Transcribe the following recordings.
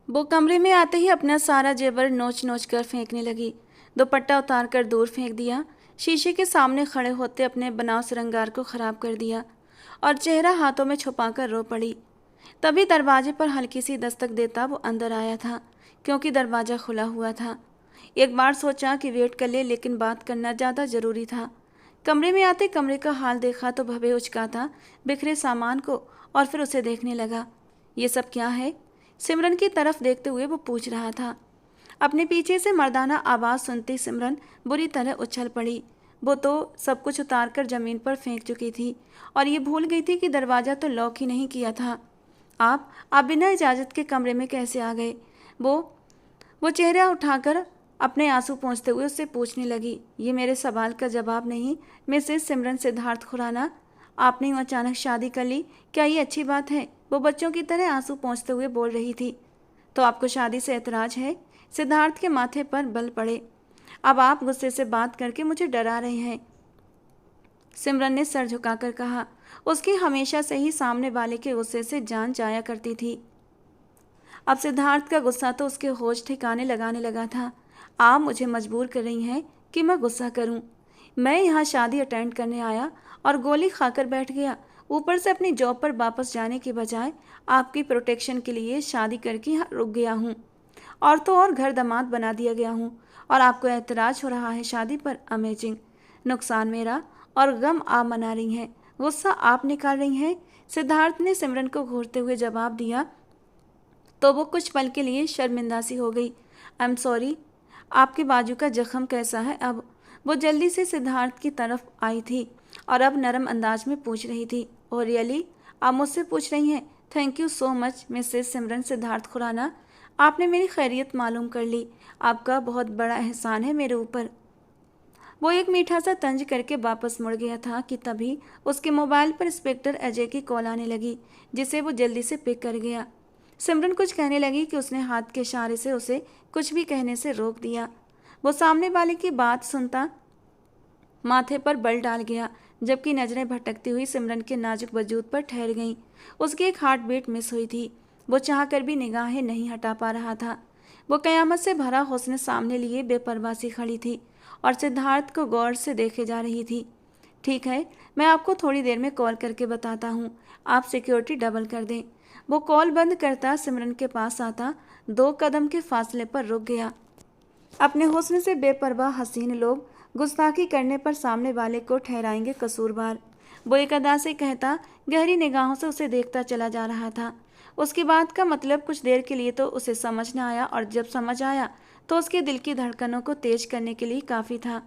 वो कमरे में आते ही अपना सारा जेवर नोच नोच कर फेंकने लगी। दुपट्टा उतार कर दूर फेंक दिया। शीशे के सामने खड़े होते अपने बनाव श्रृंगार को खराब कर दिया और चेहरा हाथों में छुपाकर रो पड़ी। तभी दरवाजे पर हल्की सी दस्तक देता वो अंदर आया था, क्योंकि दरवाज़ा खुला हुआ था। एक बार सोचा कि वेट कर ले, लेकिन बात करना ज़्यादा ज़रूरी था। कमरे में आते कमरे का हाल देखा तो भव्य उचका बिखरे सामान को और फिर उसे देखने लगा। ये सब क्या है? सिमरन की तरफ देखते हुए वो पूछ रहा था। अपने पीछे से मर्दाना आवाज़ सुनती सिमरन बुरी तरह उछल पड़ी। वो तो सब कुछ उतार कर जमीन पर फेंक चुकी थी और ये भूल गई थी कि दरवाज़ा तो लॉक ही नहीं किया था। आप बिना इजाज़त के कमरे में कैसे आ गए? वो वो चेहरा उठाकर अपने आंसू पोंछते हुए उससे पूछने लगी। ये मेरे सवाल का जवाब नहीं, मिसेस सिमरन सिद्धार्थ खुराना। आपने यूँ अचानक शादी कर ली, क्या ये अच्छी बात है? वो बच्चों की तरह आंसू पोंछते हुए बोल रही थी। तो आपको शादी से ऐतराज़ है? सिद्धार्थ के माथे पर बल पड़े। अब आप गुस्से से बात करके मुझे डरा रहे हैं, सिमरन ने सर झुकाकर कहा। उसकी हमेशा से ही सामने वाले के गुस्से से जान जाया करती थी। अब सिद्धार्थ का गुस्सा तो उसके होश ठिकाने लगाने लगा था। आप मुझे मजबूर कर रही हैं कि मैं गुस्सा करूं। मैं यहाँ शादी अटेंड करने आया और गोली खाकर बैठ गया। ऊपर से अपनी जॉब पर वापस जाने के बजाय आपकी प्रोटेक्शन के लिए शादी करके यहाँ रुक गया हूँ, और तो और घर दामाद बना दिया गया हूँ, और आपको एतराज़ हो रहा है शादी पर। अमेजिंग। नुकसान मेरा और गम आप मना रही हैं, गुस्सा आप निकाल रही हैं। सिद्धार्थ ने सिमरन को घूरते हुए जवाब दिया तो वो कुछ पल के लिए शर्मिंदा सी हो गई। I am sorry. आपके बाजू का जख्म कैसा है अब? वो जल्दी से सिद्धार्थ की तरफ आई थी और अब नरम अंदाज में पूछ रही थी। Oh really? आप मुझसे पूछ रही हैं? Thank you so much Mrs Simran Siddharth Khurana. आपने मेरी खैरियत मालूम कर ली। आपका बहुत बड़ा एहसान है मेरे ऊपर। वो एक मीठा सा तंज करके वापस मुड़ गया था कि तभी उसके मोबाइल पर इंस्पेक्टर अजय की कॉल आने लगी, जिसे वो जल्दी से पिक कर गया। सिमरन कुछ कहने लगी कि उसने हाथ के इशारे से उसे कुछ भी कहने से रोक दिया। वो सामने वाले की बात सुनता माथे पर बल डाल गया, जबकि नजरें भटकती हुई सिमरन के नाजुक वजूद पर ठहर गईं। उसकी एक हार्ट बीट मिस हुई थी। वो चाहकर भी निगाहें नहीं हटा पा रहा था। वो कयामत से भरा हुस्न सामने लिए बेपरवाह सी खड़ी थी और सिद्धार्थ को गौर से देखे जा रही थी। ठीक है, मैं आपको थोड़ी देर में कॉल करके बताता हूँ। आप सिक्योरिटी डबल कर दें। वो कॉल बंद करता सिमरन के पास आता 2 कदम के फासले पर रुक गया। अपने हुस्न से बेपरवाह हसीन लोग गुस्ताखी करने पर सामने वाले को ठहराएंगे कसूरवार। वो एक अदा से कहता गहरी निगाहों से उसे देखता चला जा रहा था। उसकी बात का मतलब कुछ देर के लिए तो उसे समझ न आया, और जब समझ आया तो उसके दिल की धड़कनों को तेज करने के लिए काफ़ी था।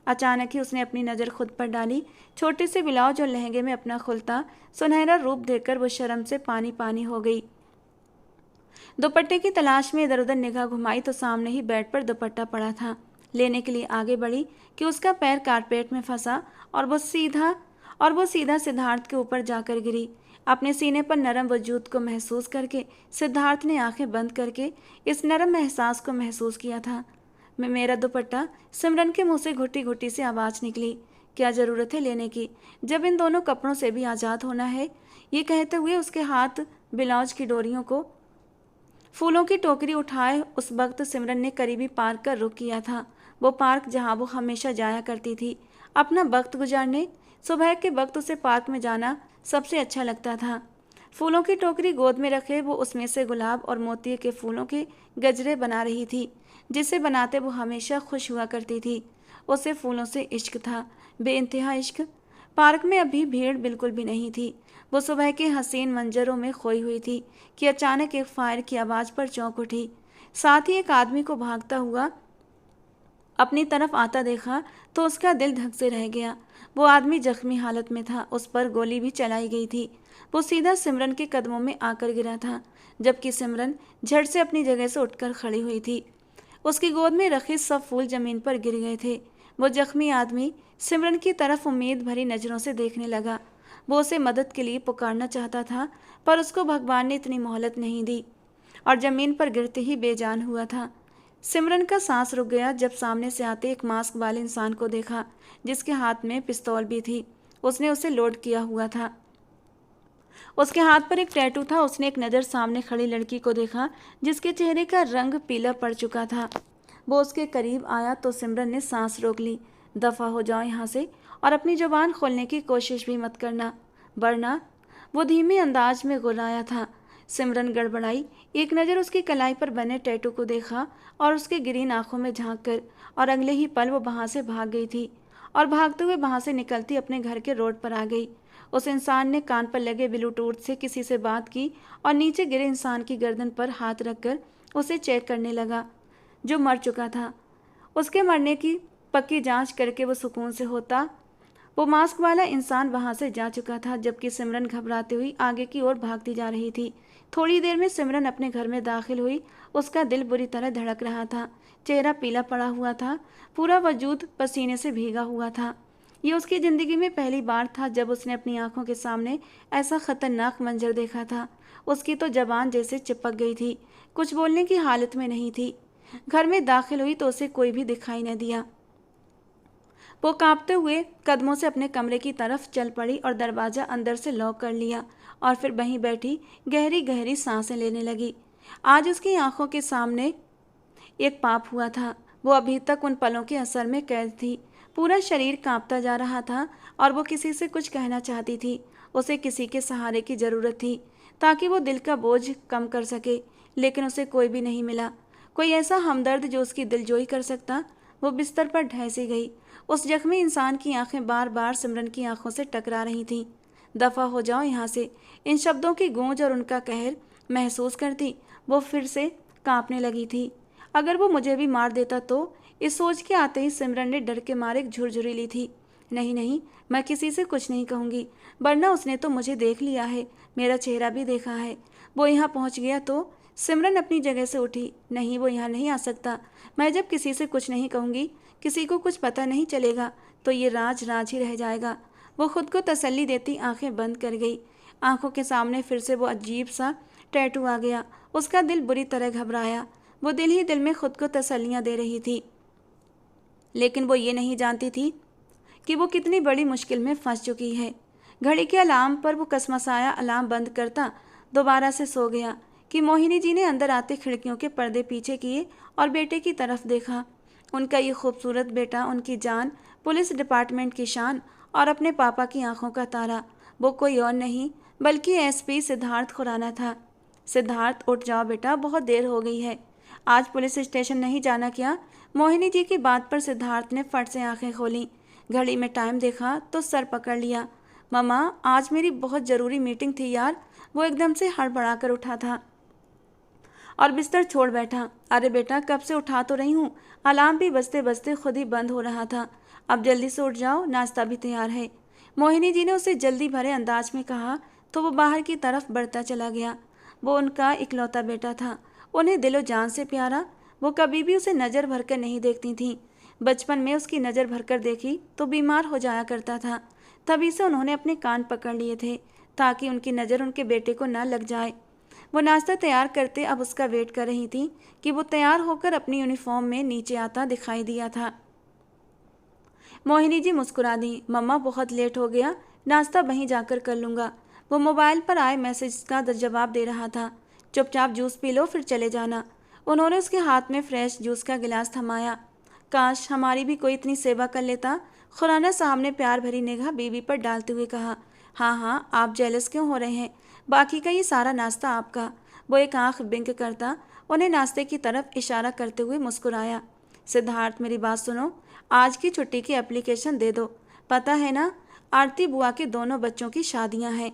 अचानक ही उसने अपनी नज़र खुद पर डाली। छोटे से ब्लाउज और लहंगे में अपना खुलता सुनहरा रूप देखकर वो शर्म से पानी पानी हो गई। दुपट्टे की तलाश में इधर उधर निगाह घुमाई तो सामने ही बेड पर दुपट्टा पड़ा था। लेने के लिए आगे बढ़ी कि उसका पैर कारपेट में फंसा और वो सीधा सिद्धार्थ के ऊपर जाकर गिरी। अपने सीने पर नरम वजूद को महसूस करके सिद्धार्थ ने आंखें बंद करके इस नरम एहसास को महसूस किया था। मैं मेरा दुपट्टा। सिमरन के मुंह से घुटी घुटी से आवाज़ निकली। क्या ज़रूरत है लेने की, जब इन दोनों कपड़ों से भी आज़ाद होना है? ये कहते हुए उसके हाथ ब्लाउज की डोरियों को फूलों की टोकरी उठाए उस वक्त सिमरन ने करीबी पार्क का रुख किया था। वो पार्क जहाँ वो हमेशा जाया करती थी अपना वक्त गुजारने। सुबह के वक्त उसे पार्क में जाना सबसे अच्छा लगता था। फूलों की टोकरी गोद में रखे वो उसमें से गुलाब और मोतिये के फूलों के गजरे बना रही थी, जिसे बनाते वो हमेशा खुश हुआ करती थी। उसे फूलों से इश्क था, बेइंतहा इश्क। पार्क में अभी भीड़ बिल्कुल भी नहीं थी। वो सुबह के हसीन मंजरों में खोई हुई थी कि अचानक एक फायर की आवाज़ पर चौंक उठी। साथ ही एक आदमी को भागता हुआ अपनी तरफ आता देखा तो उसका दिल धक से रह गया। वो आदमी जख्मी हालत में था, उस पर गोली भी चलाई गई थी। वो सीधा सिमरन के कदमों में आकर गिरा था, जबकि सिमरन झट से अपनी जगह से उठकर खड़ी हुई थी। उसकी गोद में रखे सब फूल जमीन पर गिर गए थे। वो जख्मी आदमी सिमरन की तरफ उम्मीद भरी नज़रों से देखने लगा। वो उसे मदद के लिए पुकारना चाहता था, पर उसको भगवान ने इतनी मोहलत नहीं दी और ज़मीन पर गिरते ही बेजान हुआ था। सिमरन का सांस रुक गया जब सामने से आते एक मास्क वाले इंसान को देखा, जिसके हाथ में पिस्तौल भी थी। उसने उसे लोड किया हुआ था। उसके हाथ पर एक टैटू था। उसने एक नज़र सामने खड़ी लड़की को देखा जिसके चेहरे का रंग पीला पड़ चुका था। वो उसके करीब आया तो सिमरन ने सांस रोक ली। दफ़ा हो जाओ यहाँ से, और अपनी जुबान खोलने की कोशिश भी मत करना, वरना। वो धीमे अंदाज में गुर्राया था। सिमरन गड़बड़ाई, एक नज़र उसकी कलाई पर बने टैटू को देखा और उसके ग्रीन आंखों में झांक कर, और अगले ही पल वो वहाँ से भाग गई थी और भागते हुए वहाँ से निकलती अपने घर के रोड पर आ गई। उस इंसान ने कान पर लगे ब्लूटूथ से किसी से बात की और नीचे गिरे इंसान की गर्दन पर हाथ रखकर उसे चेक करने लगा, जो मर चुका था। उसके मरने की पक्की जांच करके वो सुकून से होता। वो मास्क वाला इंसान वहां से जा चुका था, जबकि सिमरन घबराती हुई आगे की ओर भागती जा रही थी। थोड़ी देर में सिमरन अपने घर में दाखिल हुई। उसका दिल बुरी तरह धड़क रहा था, चेहरा पीला पड़ा हुआ था, पूरा वजूद पसीने से भीगा हुआ था। ये उसकी ज़िंदगी में पहली बार था जब उसने अपनी आंखों के सामने ऐसा खतरनाक मंजर देखा था। उसकी तो जबान जैसे चिपक गई थी, कुछ बोलने की हालत में नहीं थी। घर में दाखिल हुई तो उसे कोई भी दिखाई न दिया। वो कांपते हुए कदमों से अपने कमरे की तरफ चल पड़ी और दरवाज़ा अंदर से लॉक कर लिया, और फिर वहीं बैठी गहरी गहरी सांसें लेने लगी। आज उसकी आंखों के सामने एक पाप हुआ था। वो अभी तक उन पलों के असर में कैद थी। पूरा शरीर कांपता जा रहा था और वो किसी से कुछ कहना चाहती थी। उसे किसी के सहारे की ज़रूरत थी ताकि वो दिल का बोझ कम कर सके, लेकिन उसे कोई भी नहीं मिला, कोई ऐसा हमदर्द जो उसकी दिलजोई कर सकता। वो बिस्तर पर ढह सी गई। उस जख्मी इंसान की आंखें बार बार सिमरन की आंखों से टकरा रही थीं। दफ़ा हो जाओ यहाँ से, इन शब्दों की गूंज और उनका कहर महसूस करती वो फिर से कांपने लगी थी। अगर वो मुझे भी मार देता तो, इस सोच के आते ही सिमरन ने डर के मारे एक झुरझुरी ली थी। नहीं नहीं, मैं किसी से कुछ नहीं कहूँगी, वरना उसने तो मुझे देख लिया है, मेरा चेहरा भी देखा है। वो यहाँ पहुँच गया तो। सिमरन अपनी जगह से उठी। नहीं, वो यहाँ नहीं आ सकता। मैं जब किसी से कुछ नहीं कहूँगी, किसी को कुछ पता नहीं चलेगा, तो ये राज राज ही रह जाएगा। वो खुद को तसल्ली देती आंखें बंद कर गई। आंखों के सामने फिर से वो अजीब सा टैटू आ गया। उसका दिल बुरी तरह घबराया। वो दिल ही दिल में खुद को तसल्लियाँ दे रही थी, लेकिन वो ये नहीं जानती थी कि वो कितनी बड़ी मुश्किल में फंस चुकी है। घड़ी के अलार्म पर वो कसमसाया अलार्म बंद करता दोबारा से सो गया कि मोहिनी जी ने अंदर आते खिड़कियों के पर्दे पीछे किए और बेटे की तरफ देखा। उनका ये खूबसूरत बेटा, उनकी जान, पुलिस डिपार्टमेंट की शान और अपने पापा की आंखों का तारा, वो कोई और नहीं बल्कि एसपी सिद्धार्थ खुराना था। सिद्धार्थ, उठ जाओ बेटा, बहुत देर हो गई है। आज पुलिस स्टेशन नहीं जाना क्या? मोहिनी जी की बात पर सिद्धार्थ ने फट से आंखें खोलीं। घड़ी में टाइम देखा तो सर पकड़ लिया। मम्मा, आज मेरी बहुत ज़रूरी मीटिंग थी यार। वो एकदम से हड़बड़ा कर उठा था और बिस्तर छोड़ बैठा। अरे बेटा, कब से उठा तो रही हूँ, अलार्म भी बजते बजते खुद ही बंद हो रहा था। अब जल्दी से उठ जाओ, नाश्ता भी तैयार है। मोहिनी जी ने उसे जल्दी भरे अंदाज में कहा तो वो बाहर की तरफ बढ़ता चला गया। वो उनका इकलौता बेटा था, उन्हें दिलो जान से प्यारा। वो कभी भी उसे नज़र भरकर नहीं देखती थीं। बचपन में उसकी नज़र भरकर देखी तो बीमार हो जाया करता था। तभी से उन्होंने अपने कान पकड़ लिए थे ताकि उनकी नज़र उनके बेटे को न लग जाए। वो नाश्ता तैयार करते अब उसका वेट कर रही थी कि वो तैयार होकर अपनी यूनिफॉर्म में नीचे आता दिखाई दिया था। मोहिनी जी मुस्कुरा दी। मम्मा, बहुत लेट हो गया, नाश्ता वहीं जाकर कर लूँगा। वो मोबाइल पर आए मैसेज का जवाब दे रहा था। चुपचाप जूस पी लो, फिर चले जाना। उन्होंने उसके हाथ में फ्रेश जूस का गिलास थमाया। काश हमारी भी कोई इतनी सेवा कर लेता। खुराना साहब ने प्यार भरी निगाह बीवी पर डालते हुए कहा। हाँ हाँ, आप जेलस क्यों हो रहे हैं? बाकी का ये सारा नाश्ता आपका। वो एक आंख बिंक करता उन्हें नाश्ते की तरफ इशारा करते हुए मुस्कुराया। सिद्धार्थ, मेरी बात सुनो, आज की छुट्टी की एप्लीकेशन दे दो। पता है ना, आरती बुआ के दोनों बच्चों की शादियां हैं।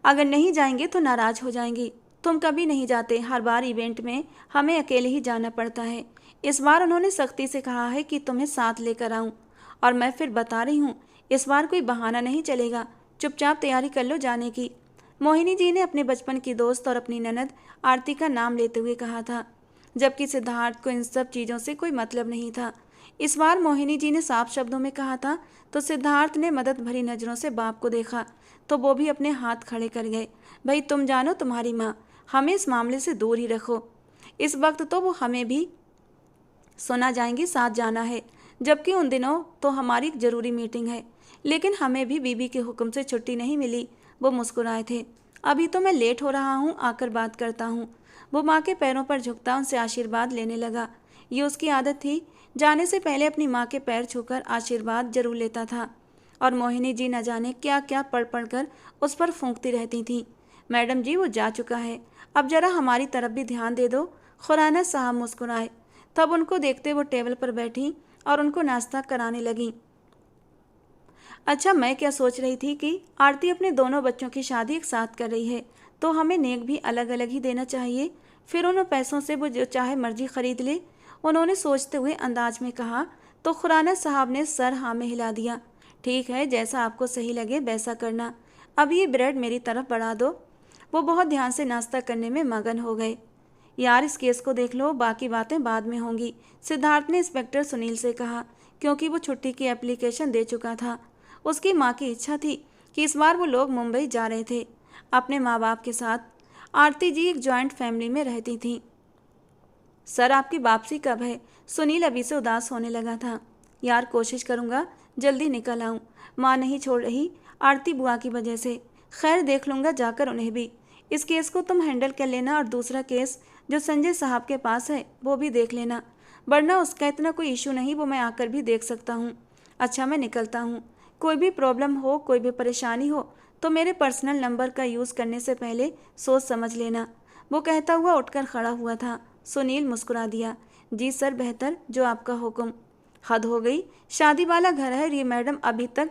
अगर नहीं जाएंगे तो नाराज हो जाएंगी। तुम कभी नहीं जाते, हर बार इवेंट में हमें अकेले ही जाना पड़ता है। इस बार उन्होंने सख्ती से कहा है कि तुम्हें साथ लेकर आऊं, और मैं फिर बता रही हूँ, इस बार कोई बहाना नहीं चलेगा। चुपचाप तैयारी कर लो जाने की। मोहिनी जी ने अपने बचपन की दोस्त और अपनी ननद आरती का नाम लेते हुए कहा था, जबकि सिद्धार्थ को इन सब चीज़ों से कोई मतलब नहीं था। इस बार मोहिनी जी ने साफ शब्दों में कहा था तो सिद्धार्थ ने मदद भरी नज़रों से बाप को देखा तो वो भी अपने हाथ खड़े कर गए। भाई, तुम जानो तुम्हारी माँ, हमें इस मामले से दूर ही रखो। इस वक्त तो वो हमें भी सुना जाएंगी, साथ जाना है, जबकि उन दिनों तो हमारी एक ज़रूरी मीटिंग है। लेकिन हमें भी बीबी के हुक्म से छुट्टी नहीं मिली। वो मुस्कुराए थे। अभी तो मैं लेट हो रहा हूँ, आकर बात करता हूँ। वो माँ के पैरों पर झुकता उनसे आशीर्वाद लेने लगा। ये उसकी आदत थी, जाने से पहले अपनी माँ के पैर छूकर आशीर्वाद जरूर लेता था। और मोहिनी जी न जाने क्या क्या पढ़ पढ़ कर उस पर फूंकती रहती थीं। मैडम जी वो जा चुका है, अब जरा हमारी तरफ भी ध्यान दे दो। खुराना साहब मुस्कुराए। तब उनको देखते वो टेबल पर बैठी और उनको नाश्ता कराने लगी। अच्छा, मैं क्या सोच रही थी कि आरती अपने दोनों बच्चों की शादी एक साथ कर रही है, तो हमें नेक भी अलग अलग ही देना चाहिए। फिर उन पैसों से वो जो चाहे मर्जी खरीद ले। उन्होंने सोचते हुए अंदाज में कहा। तो खुराना साहब ने सर हाँ में हिला दिया। ठीक है, जैसा आपको सही लगे वैसा करना। अब ये ब्रेड मेरी तरफ बढ़ा दो। वो बहुत ध्यान से नाश्ता करने में मगन हो गए। यार इस केस को देख लो, बाकी बातें बाद में होंगी, सिद्धार्थ ने इंस्पेक्टर सुनील से कहा, क्योंकि वो छुट्टी की एप्लीकेशन दे चुका था। उसकी माँ की इच्छा थी कि इस बार वो लोग मुंबई जा रहे थे अपने माँ बाप के साथ। आरती जी एक जॉइंट फैमिली में रहती थीं। सर आपकी वापसी कब है? सुनील अभी से उदास होने लगा था। यार कोशिश करूँगा जल्दी निकल आऊँ, माँ नहीं छोड़ रही आरती बुआ की वजह से। खैर देख लूँगा जाकर उन्हें भी। इस केस को तुम हैंडल कर लेना और दूसरा केस जो संजय साहब के पास है वो भी देख लेना, वरना उसका इतना कोई इशू नहीं, वो मैं आकर भी देख सकता हूँ। अच्छा मैं निकलता हूँ। कोई भी प्रॉब्लम हो, कोई भी परेशानी हो तो मेरे पर्सनल नंबर का यूज़ करने से पहले सोच समझ लेना। वो कहता हुआ उठकर खड़ा हुआ था। सुनील मुस्कुरा दिया। जी सर, बेहतर जो आपका हुक्म। हद हो गई, शादी वाला घर है, ये मैडम अभी तक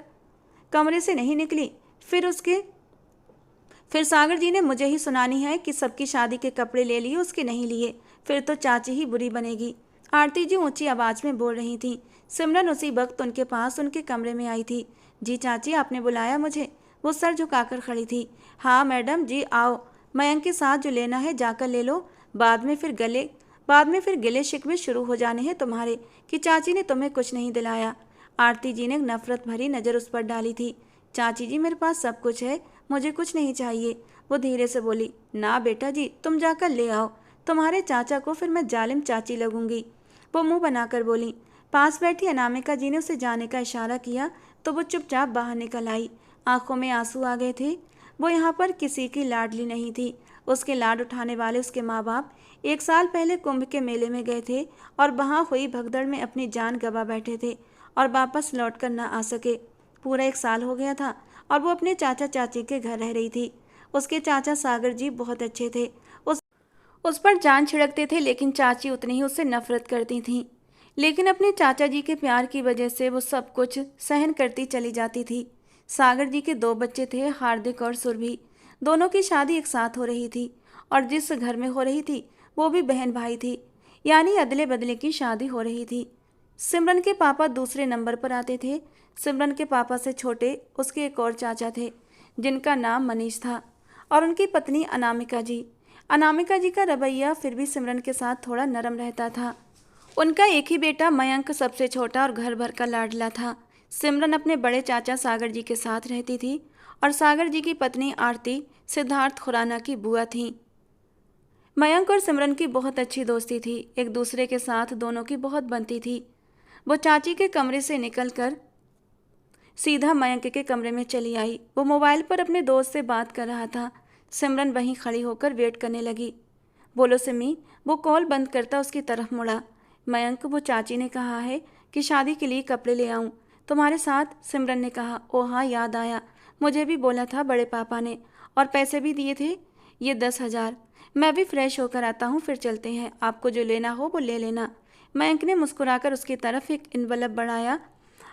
कमरे से नहीं निकली। फिर सागर जी ने मुझे ही सुनानी है कि सबकी शादी के कपड़े ले लिए, उसके नहीं लिए। फिर तो चाची ही बुरी बनेगी। आरती जी ऊंची आवाज में बोल रही थी। सिमरन उसी वक्त उनके पास उनके कमरे में आई थी। जी चाची, आपने बुलाया मुझे? वो सर झुकाकर खड़ी थी। हाँ मैडम जी आओ, मयंक के साथ जो लेना है जाकर ले लो। बाद में फिर गिले शिकवे शुरू हो जाने हैं तुम्हारे कि चाची ने तुम्हें कुछ नहीं दिलाया। आरती जी ने नफरत भरी नज़र उस पर डाली थी। चाची जी मेरे पास सब कुछ है, मुझे कुछ नहीं चाहिए। वो धीरे से बोली। ना बेटा जी, तुम जाकर ले आओ, तुम्हारे चाचा को फिर मैं जालिम चाची लगूंगी। वो मुंह बनाकर बोली। पास बैठी अनामिका जी ने उसे जाने का इशारा किया तो वो चुपचाप बाहर निकल आई। आंखों में आंसू आ गए थे। वो यहाँ पर किसी की लाडली नहीं थी। उसके लाड उठाने वाले उसके माँ बाप 1 साल पहले कुंभ के मेले में गए थे और वहाँ हुई भगदड़ में अपनी जान गंवा बैठे थे और वापस लौट कर न आ सके। पूरा 1 साल हो गया था और वो अपने चाचा चाची के घर रह रही थी। उसके चाचा सागर जी बहुत अच्छे थे, उस पर जान छिड़कते थे, लेकिन चाची उतनी ही उससे नफरत करती थीं। लेकिन अपने चाचा जी के प्यार की वजह से वो सब कुछ सहन करती चली जाती थी। सागर जी के 2 बच्चे थे, हार्दिक और सुरभि। दोनों की शादी एक साथ हो रही थी और जिस घर में हो रही थी वो भी बहन भाई थी, यानी अदले बदले की शादी हो रही थी। सिमरन के पापा दूसरे नंबर पर आते थे। सिमरन के पापा से छोटे उसके एक और चाचा थे जिनका नाम मनीष था, और उनकी पत्नी अनामिका जी। अनामिका जी का रवैया फिर भी सिमरन के साथ थोड़ा नरम रहता था। उनका एक ही बेटा मयंक सबसे छोटा और घर भर का लाडला था। सिमरन अपने बड़े चाचा सागर जी के साथ रहती थी और सागर जी की पत्नी आरती सिद्धार्थ खुराना की बुआ थी। मयंक और सिमरन की बहुत अच्छी दोस्ती थी, एक दूसरे के साथ दोनों की बहुत बनती थी। वो चाची के कमरे से निकलकर सीधा मयंक के कमरे में चली आई। वो मोबाइल पर अपने दोस्त से बात कर रहा था। सिमरन वहीं खड़ी होकर वेट करने लगी। बोलो सिमी। वो कॉल बंद करता उसकी तरफ मुड़ा। मयंक, वो चाची ने कहा है कि शादी के लिए कपड़े ले आऊं तुम्हारे साथ। सिमरन ने कहा। ओ हाँ, याद आया, मुझे भी बोला था बड़े पापा ने, और पैसे भी दिए थे, ये 10,000। मैं भी फ्रेश होकर आता हूँ, फिर चलते हैं, आपको जो लेना हो वो ले लेना। मयंक ने मुस्कुराकर उसकी तरफ एक इन्वलप बढ़ाया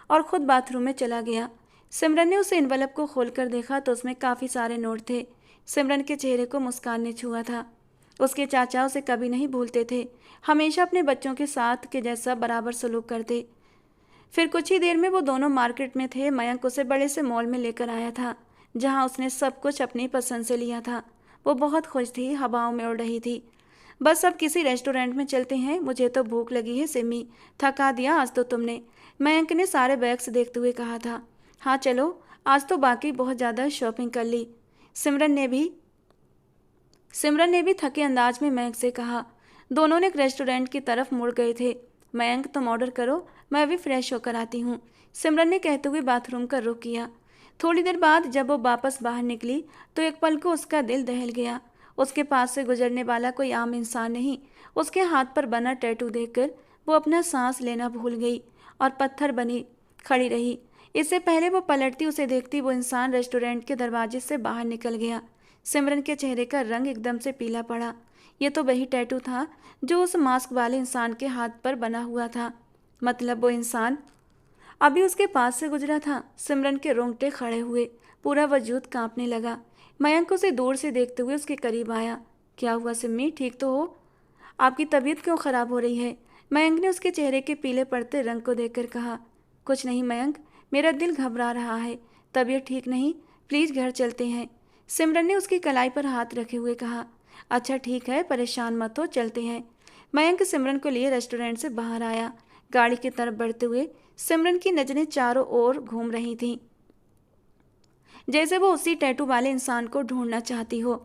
और खुद बाथरूम में चला गया। सिमरन ने उस इन्वलप को खोलकर देखा तो उसमें काफ़ी सारे नोट थे। सिमरन के चेहरे को मुस्कान ने छुआ था। उसके चाचा उसे कभी नहीं भूलते थे, हमेशा अपने बच्चों के साथ के जैसा बराबर सलूक करते। फिर कुछ ही देर में वो दोनों मार्केट में थे। मयंक उसे बड़े से मॉल में लेकर आया था जहाँ उसने सब कुछ अपनी पसंद से लिया था। वो बहुत खुश थी, हवाओं में उड़ रही थी। बस अब किसी रेस्टोरेंट में चलते हैं, मुझे तो भूख लगी है सिमी, थका दिया आज तो तुमने, मयंक ने सारे बैग्स देखते हुए कहा था। हाँ चलो, आज तो बाकी बहुत ज़्यादा शॉपिंग कर ली। सिमरन ने भी थके अंदाज में मयंक से कहा। दोनों ने एक रेस्टोरेंट की तरफ मुड़ गए थे। मयंक, तुम ऑर्डर करो, मैं भी फ्रेश होकर आती हूँ। सिमरन ने कहते हुए बाथरूम का रुख किया। थोड़ी देर बाद जब वो वापस बाहर निकली तो एक पल को उसका दिल दहल गया। उसके पास से गुजरने वाला कोई आम इंसान नहीं। उसके हाथ पर बना टैटू देखकर वो अपना सांस लेना भूल गई और पत्थर बनी खड़ी रही। इससे पहले वो पलटती उसे देखती वो इंसान रेस्टोरेंट के दरवाजे से बाहर निकल गया। सिमरन के चेहरे का रंग एकदम से पीला पड़ा। ये तो वही टैटू था जो उस मास्क वाले इंसान के हाथ पर बना हुआ था। मतलब वो इंसान अभी उसके पास से गुजरा था। सिमरन के रोंगटे खड़े हुए, पूरा वजूद कांपने लगा। मयंक उसे दूर से देखते हुए उसके करीब आया। क्या हुआ सिम्मी, ठीक तो हो? आपकी तबीयत क्यों खराब हो रही है? मयंक ने उसके चेहरे के पीले पड़ते रंग को देखकर कहा। कुछ नहीं मयंक, मेरा दिल घबरा रहा है, तबीयत ठीक नहीं, प्लीज़ घर चलते हैं। सिमरन ने उसकी कलाई पर हाथ रखे हुए कहा। अच्छा ठीक है, परेशान मत हो, चलते हैं। मयंक सिमरन को लिए रेस्टोरेंट से बाहर आया। गाड़ी की तरफ बढ़ते हुए सिमरन की नज़रें चारों ओर घूम रही थीं, जैसे वो उसी टैटू वाले इंसान को ढूंढना चाहती हो।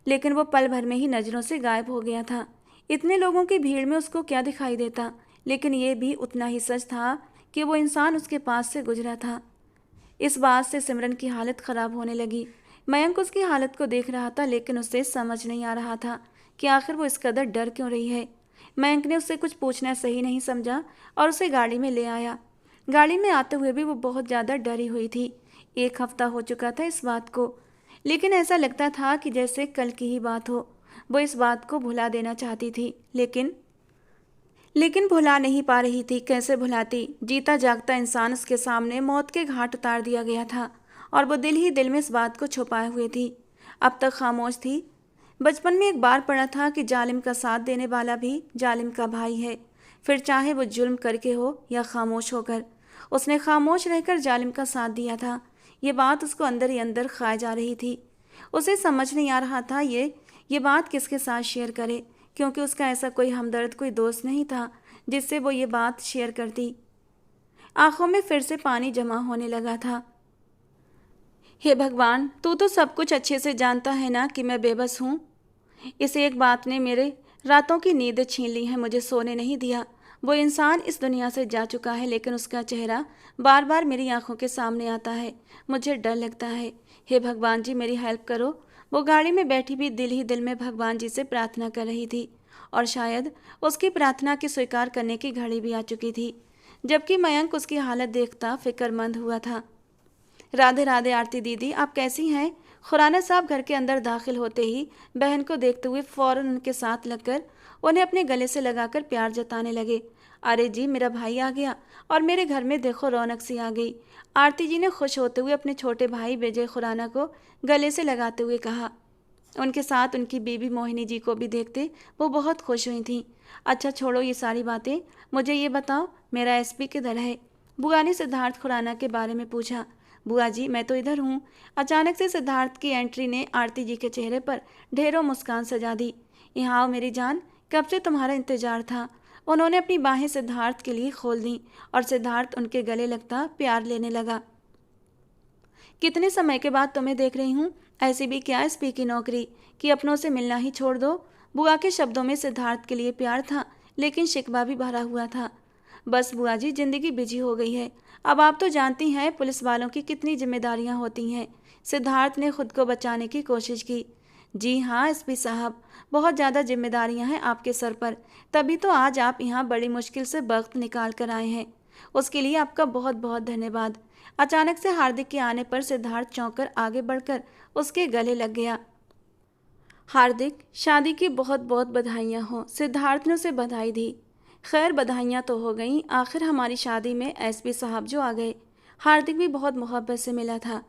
लेकिन वो पल भर में ही नज़रों से गायब हो गया था। इतने लोगों की भीड़ में उसको क्या दिखाई देता, लेकिन ये भी उतना ही सच था कि वो इंसान उसके पास से गुजरा था। इस बात से सिमरन की हालत ख़राब होने लगी। मयंक उसकी हालत को देख रहा था, लेकिन उसे समझ नहीं आ रहा था कि आखिर वो इस कदर डर क्यों रही है। मयंक ने उससे कुछ पूछना सही नहीं समझा और उसे गाड़ी में ले आया। गाड़ी में आते हुए भी वो बहुत ज़्यादा डरी हुई थी। 1 हफ्ता हो चुका था इस बात को, लेकिन ऐसा लगता था कि जैसे कल की ही बात हो। वो इस बात को भुला देना चाहती थी, लेकिन भुला नहीं पा रही थी। कैसे भुलाती? जीता जागता इंसान उसके सामने मौत के घाट उतार दिया गया था और वो दिल ही दिल में इस बात को छुपाए हुए थी। अब तक खामोश थी। बचपन में एक बार पढ़ा था कि जालिम का साथ देने वाला भी जालिम का भाई है, फिर चाहे वो जुल्म करके हो या खामोश होकर। उसने खामोश रहकर जालिम का साथ दिया था। ये बात उसको अंदर ही अंदर खाए जा रही थी। उसे समझ नहीं आ रहा था ये बात किसके साथ शेयर करे, क्योंकि उसका ऐसा कोई हमदर्द, कोई दोस्त नहीं था जिससे वो ये बात शेयर करती। आंखों में फिर से पानी जमा होने लगा था। हे भगवान, तू तो सब कुछ अच्छे से जानता है ना कि मैं बेबस हूँ। इस एक बात ने मेरे रातों की नींद छीन ली है, मुझे सोने नहीं दिया। वो इंसान इस दुनिया से जा चुका है, लेकिन उसका चेहरा बार बार मेरी आंखों के सामने आता है। मुझे डर लगता है। हे भगवान जी, मेरी हेल्प करो। वो गाड़ी में बैठी भी दिल ही दिल में भगवान जी से प्रार्थना कर रही थी, और शायद उसकी प्रार्थना के स्वीकार करने की घड़ी भी आ चुकी थी। जबकि मयंक उसकी हालत देखता फिक्रमंद हुआ था। राधे राधे आरती दीदी, आप कैसी हैं? खुराना साहब घर के अंदर दाखिल होते ही बहन को देखते हुए फौरन उनके साथ लगकर उन्हें अपने गले से लगाकर प्यार जताने लगे। अरे जी, मेरा भाई आ गया और मेरे घर में देखो रौनक सी आ गई। आरती जी ने खुश होते हुए अपने छोटे भाई विजय खुराना को गले से लगाते हुए कहा। उनके साथ उनकी बीबी मोहिनी जी को भी देखते वो बहुत खुश हुई थीं। अच्छा छोड़ो ये सारी बातें, मुझे ये बताओ मेरा एसपी किधर है? बुआ ने सिद्धार्थ खुराना के बारे में पूछा। बुआ जी, मैं तो इधर हूँ। अचानक से सिद्धार्थ की एंट्री ने आरती जी के चेहरे पर ढेरों मुस्कान सजा दी। यहाँ आओ मेरी जान, कब से तुम्हारा इंतजार था। उन्होंने अपनी बाहें सिद्धार्थ के लिए खोल दी और सिद्धार्थ उनके गले लगता प्यार लेने लगा। कितने समय के बाद तुम्हें देख रही हूँ। ऐसी भी क्या एसपी की नौकरी कि अपनों से मिलना ही छोड़ दो। बुआ के शब्दों में सिद्धार्थ के लिए प्यार था, लेकिन शिकवा भी भरा हुआ था। बस बुआ जी, जिंदगी बिजी हो गई है। अब आप तो जानती हैं पुलिस वालों की कितनी जिम्मेदारियां होती हैं। सिद्धार्थ ने खुद को बचाने की कोशिश की। जी हाँ एसपी साहब, बहुत ज़्यादा जिम्मेदारियां हैं आपके सर पर, तभी तो आज आप यहाँ बड़ी मुश्किल से वक्त निकाल कर आए हैं। उसके लिए आपका बहुत बहुत धन्यवाद। अचानक से हार्दिक के आने पर सिद्धार्थ चौंक कर आगे बढ़कर उसके गले लग गया। हार्दिक, शादी की बहुत बहुत बधाइयाँ हों। सिद्धार्थ ने उसे बधाई दी। खैर, बधाइयाँ तो हो गईं, आखिर हमारी शादी में एसपी साहब जो आ गए। हार्दिक भी बहुत मोहब्बत से मिला था।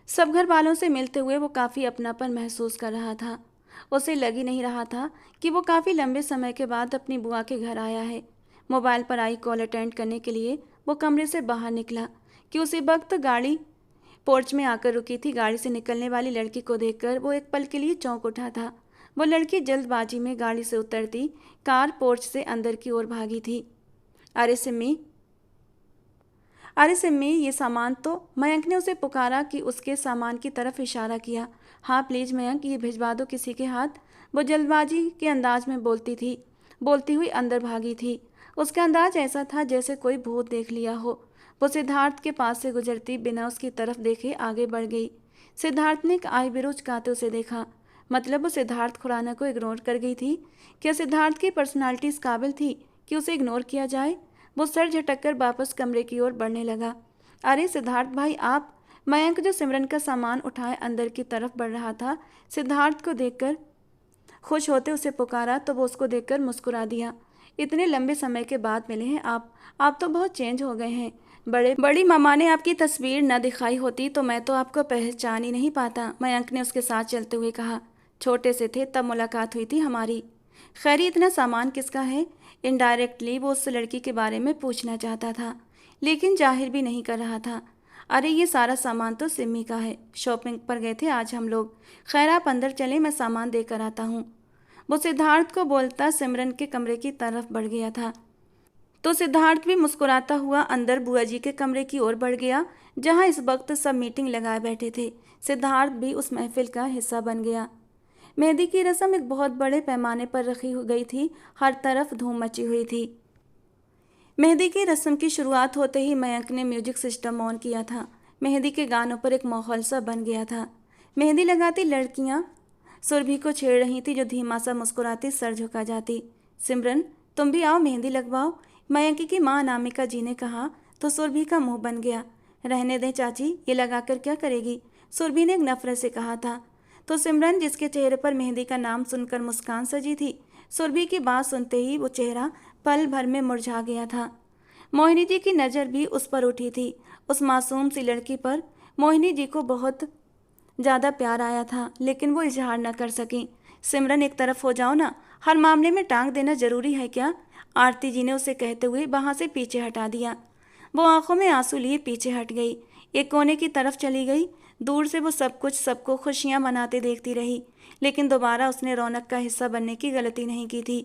सब घर वालों से मिलते हुए वो काफ़ी अपनापन महसूस कर रहा था। उसे लग ही नहीं रहा था कि वो काफ़ी लंबे समय के बाद अपनी बुआ के घर आया है। मोबाइल पर आई कॉल अटेंड करने के लिए वो कमरे से बाहर निकला कि उसी वक्त गाड़ी पोर्च में आकर रुकी थी। गाड़ी से निकलने वाली लड़की को देखकर वो एक पल के लिए चौंक उठा था। वो लड़की जल्दबाजी में गाड़ी से उतरती कार पोर्च से अंदर की ओर भागी थी। अरे सिम्मी, अरे सिम्मी, ये सामान तो। मयंक ने उसे पुकारा कि उसके सामान की तरफ इशारा किया। हाँ प्लीज़ मयंक, ये भिजवा दो किसी के हाथ। वो जल्दबाजी के अंदाज में बोलती हुई अंदर भागी थी। उसका अंदाज ऐसा था जैसे कोई भूत देख लिया हो। वो सिद्धार्थ के पास से गुजरती बिना उसकी तरफ देखे आगे बढ़ गई। सिद्धार्थ ने एक आईब्रो झुकाते उसे देखा। मतलब वो सिद्धार्थ खुराना को इग्नोर कर गई थी? क्या सिद्धार्थ की पर्सनालिटी इस काबिल थी कि उसे इग्नोर किया जाए? वो सर झटक कर वापस कमरे की ओर बढ़ने लगा। अरे सिद्धार्थ भाई आप! मयंक जो सिमरन का सामान उठाए अंदर की तरफ बढ़ रहा था, सिद्धार्थ को देखकर खुश होते उसे पुकारा तो वो उसको देखकर मुस्कुरा दिया। इतने लंबे समय के बाद मिले हैं आप तो बहुत चेंज हो गए हैं। बड़ी मामा ने आपकी तस्वीर न दिखाई होती तो मैं तो आपको पहचान ही नहीं पाता, मयंक ने उसके साथ चलते हुए कहा। छोटे से थे तब मुलाकात हुई थी हमारी। खैर इतना सामान किसका है? इनडायरेक्टली वो उस लड़की के बारे में पूछना चाहता था, लेकिन जाहिर भी नहीं कर रहा था। अरे ये सारा सामान तो सिमी का है, शॉपिंग पर गए थे आज हम लोग। खैर आप अंदर चलें, मैं सामान देकर आता हूँ। वो सिद्धार्थ को बोलता सिमरन के कमरे की तरफ बढ़ गया था तो सिद्धार्थ भी मुस्कुराता हुआ अंदर बुआ जी के कमरे की ओर बढ़ गया, जहां इस वक्त सब मीटिंग लगाए बैठे थे। सिद्धार्थ भी उस महफिल का हिस्सा बन गया। मेहंदी की रस्म एक बहुत बड़े पैमाने पर रखी गई थी। हर तरफ धूम मची हुई थी। मेहंदी की रस्म की शुरुआत होते ही मयंक ने म्यूजिक सिस्टम ऑन किया था। मेहंदी के गानों पर एक माहौल सा बन गया था। मेहंदी लगाती लड़कियां सुरभि को छेड़ रही थी, जो धीमा सा मुस्कुराती सर झुका जाती। सिमरन तुम भी आओ, मेहंदी लगवाओ, मयंकी की माँ अनामिका जी ने कहा तो सुरभि का मुंह बन गया। रहने दें चाची, ये लगाकर क्या करेगी? सुरभि ने एक नफरत से कहा था। तो सिमरन, जिसके चेहरे पर मेहंदी का नाम सुनकर मुस्कान सजी थी, सुरभि की बात सुनते ही वो चेहरा पल भर में मुरझा गया था। मोहिनी जी की नज़र भी उस पर उठी थी। उस मासूम सी लड़की पर मोहिनी जी को बहुत ज़्यादा प्यार आया था, लेकिन वो इजहार न कर सकी। सिमरन एक तरफ हो जाओ ना, हर मामले में टांग देना जरूरी है क्या? आरती जी ने उसे कहते हुए वहाँ से पीछे हटा दिया। वो आंखों में आंसू लिए पीछे हट गई, एक कोने की तरफ चली गई। दूर से वो सब कुछ सबको खुशियाँ मनाते देखती रही, लेकिन दोबारा उसने रौनक का हिस्सा बनने की गलती नहीं की थी।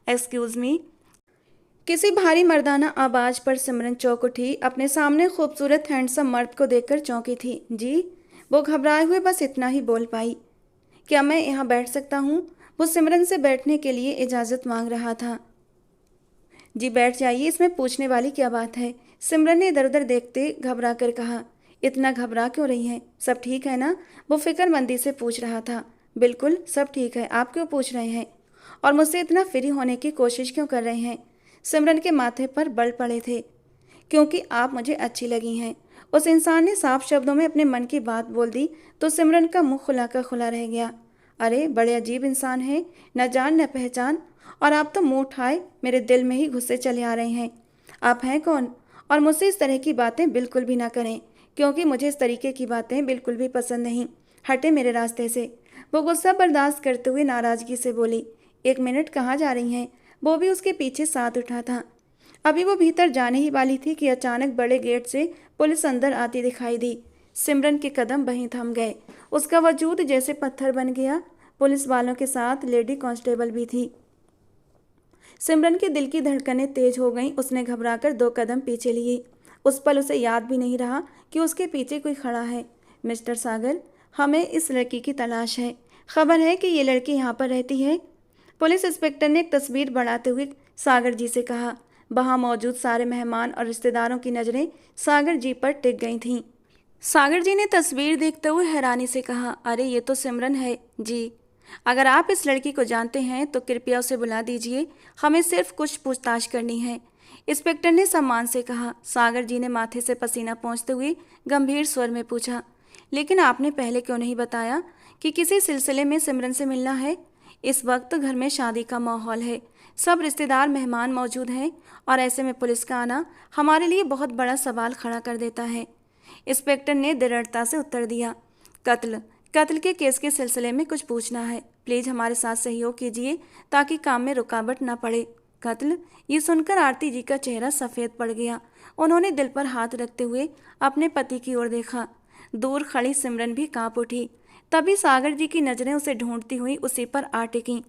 एक्सक्यूज़ मी, किसी भारी मर्दाना आवाज़ पर सिमरन चौंक उठी। अपने सामने खूबसूरत हैंडसम मर्द को देखकर चौंकी थी। जी? वो घबराए हुए बस इतना ही बोल पाई। क्या मैं यहाँ बैठ सकता हूँ? वो सिमरन से बैठने के लिए इजाज़त मांग रहा था। जी बैठ जाइए, इसमें पूछने वाली क्या बात है? सिमरन ने इधर उधर देखते घबरा कर कहा। इतना घबरा क्यों रही हैं? सब ठीक है ना? वो फिक्रमंदी से पूछ रहा था। बिल्कुल सब ठीक है, आप क्यों पूछ रहे हैं? और मुझसे इतना फ्री होने की कोशिश क्यों कर रहे हैं? सिमरन के माथे पर बल पड़े थे। क्योंकि आप मुझे अच्छी लगी हैं। उस इंसान ने साफ शब्दों में अपने मन की बात बोल दी तो सिमरन का मुंह खुला का खुला रह गया। अरे बड़े अजीब इंसान हैं, न जान न पहचान, और आप तो मुंह उठाए मेरे दिल में ही घुसे चले आ रहे हैं। आप हैं कौन? और मुझसे इस तरह की बातें बिल्कुल भी ना करें, क्योंकि मुझे इस तरीके की बातें बिल्कुल भी पसंद नहीं। हटे मेरे रास्ते से। वो गुस्सा बर्दाश्त करते हुए नाराज़गी से बोली। एक मिनट, कहाँ जा रही हैं? वो भी उसके पीछे साथ उठा था। अभी वो भीतर जाने ही वाली थी कि अचानक बड़े गेट से पुलिस अंदर आती दिखाई दी। सिमरन के कदम वहीं थम गए। उसका वजूद जैसे पत्थर बन गया। पुलिस वालों के साथ लेडी कांस्टेबल भी थी। सिमरन के दिल की धड़कनें तेज हो गईं। उसने घबराकर 2 कदम पीछे लिए। उस पल उसे याद भी नहीं रहा कि उसके पीछे कोई खड़ा है। मिस्टर सागर, हमें इस लड़की की तलाश है। खबर है कि ये लड़की यहाँ पर रहती है। पुलिस इंस्पेक्टर ने एक तस्वीर बढ़ाते हुए सागर जी से कहा। वहाँ मौजूद सारे मेहमान और रिश्तेदारों की नज़रें सागर जी पर टिक गई थीं। सागर जी ने तस्वीर देखते हुए हैरानी से कहा, अरे ये तो सिमरन है जी। अगर आप इस लड़की को जानते हैं तो कृपया उसे बुला दीजिए, हमें सिर्फ कुछ पूछताछ करनी है, इंस्पेक्टर ने सम्मान से कहा। सागर जी ने माथे से पसीना पोंछते हुए गंभीर स्वर में पूछा, लेकिन आपने पहले क्यों नहीं बताया कि किसी सिलसिले में सिमरन से मिलना है? इस वक्त घर में शादी का माहौल है, सब रिश्तेदार मेहमान मौजूद हैं, और ऐसे में पुलिस का आना हमारे लिए बहुत बड़ा सवाल खड़ा कर देता है। इंस्पेक्टर ने दृढ़ता से उत्तर दिया। कत्ल के केस के सिलसिले में कुछ पूछना है। प्लीज़ हमारे साथ सहयोग कीजिए ताकि काम में रुकावट ना पड़े। कत्ल? ये सुनकर आरती जी का चेहरा सफ़ेद पड़ गया। उन्होंने दिल पर हाथ रखते हुए अपने पति की ओर देखा। दूर खड़ी सिमरन भी कांप उठी। तभी सागर जी की नज़रें उसे ढूंढती हुई उसी पर आ टिकीं।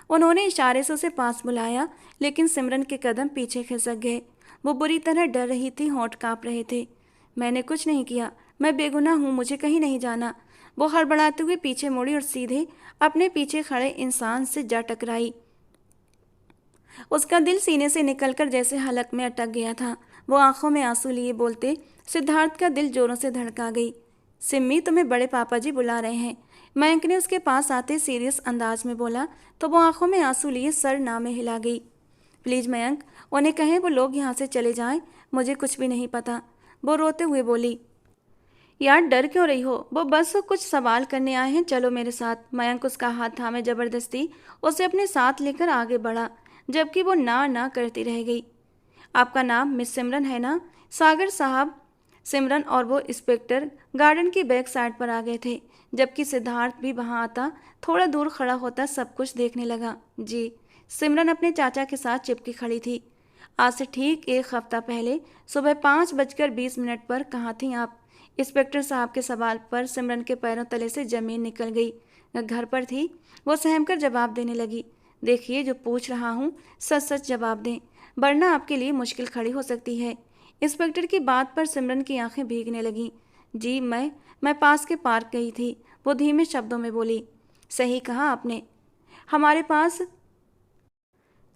उन्होंने इशारे से उसे पास बुलाया, लेकिन सिमरन के कदम पीछे खिसक गए। वो बुरी तरह डर रही थी, होंठ काँप रहे थे। मैंने कुछ नहीं किया, मैं बेगुनाह हूँ, मुझे कहीं नहीं जाना। वो हड़बड़ाते हुए पीछे मुड़ी और सीधे अपने पीछे खड़े इंसान से जा टकराई। उसका दिल सीने से निकलकर जैसे हलक में अटक गया था। वो आंखों में आंसू लिए बोलते सिद्धार्थ का दिल जोरों से धड़का गई। सिम्मी, तुम्हें बड़े पापा जी बुला रहे हैं। मयंक ने उसके पास आते सीरियस अंदाज में बोला तो वो आंखों में आंसू लिए सर ना में हिला गई। प्लीज़ मयंक, उन्हें कहें वो लोग यहाँ से चले जाएं, मुझे कुछ भी नहीं पता, वो रोते हुए बोली। यार डर क्यों रही हो, वो बस कुछ सवाल करने आए हैं, चलो मेरे साथ। मयंक उसका हाथ थामे जबरदस्ती उसे अपने साथ लेकर आगे बढ़ा, जबकि वो ना ना करती रह गई। आपका नाम मिस सिमरन है ना? सागर साहब। सिमरन और वो इंस्पेक्टर गार्डन की बैक साइड पर आ गए थे, जबकि सिद्धार्थ भी वहां आता थोड़ा दूर खड़ा होता सब कुछ देखने लगा। जी। सिमरन अपने चाचा के साथ चिपकी खड़ी थी। आज से ठीक 1 हफ्ता पहले सुबह 5:20 पर कहाँ थी आप? इंस्पेक्टर साहब के सवाल पर सिमरन के पैरों तले से जमीन निकल गई। घर पर थी, वो सहमकर जवाब देने लगी। देखिए, जो पूछ रहा हूँ सच सच जवाब दें, वरना आपके लिए मुश्किल खड़ी हो सकती है। इंस्पेक्टर की बात पर सिमरन की आंखें भीगने लगीं। जी, मैं पास के पार्क गई थी, वो धीमे शब्दों में बोली। सही कहा आपने। हमारे पास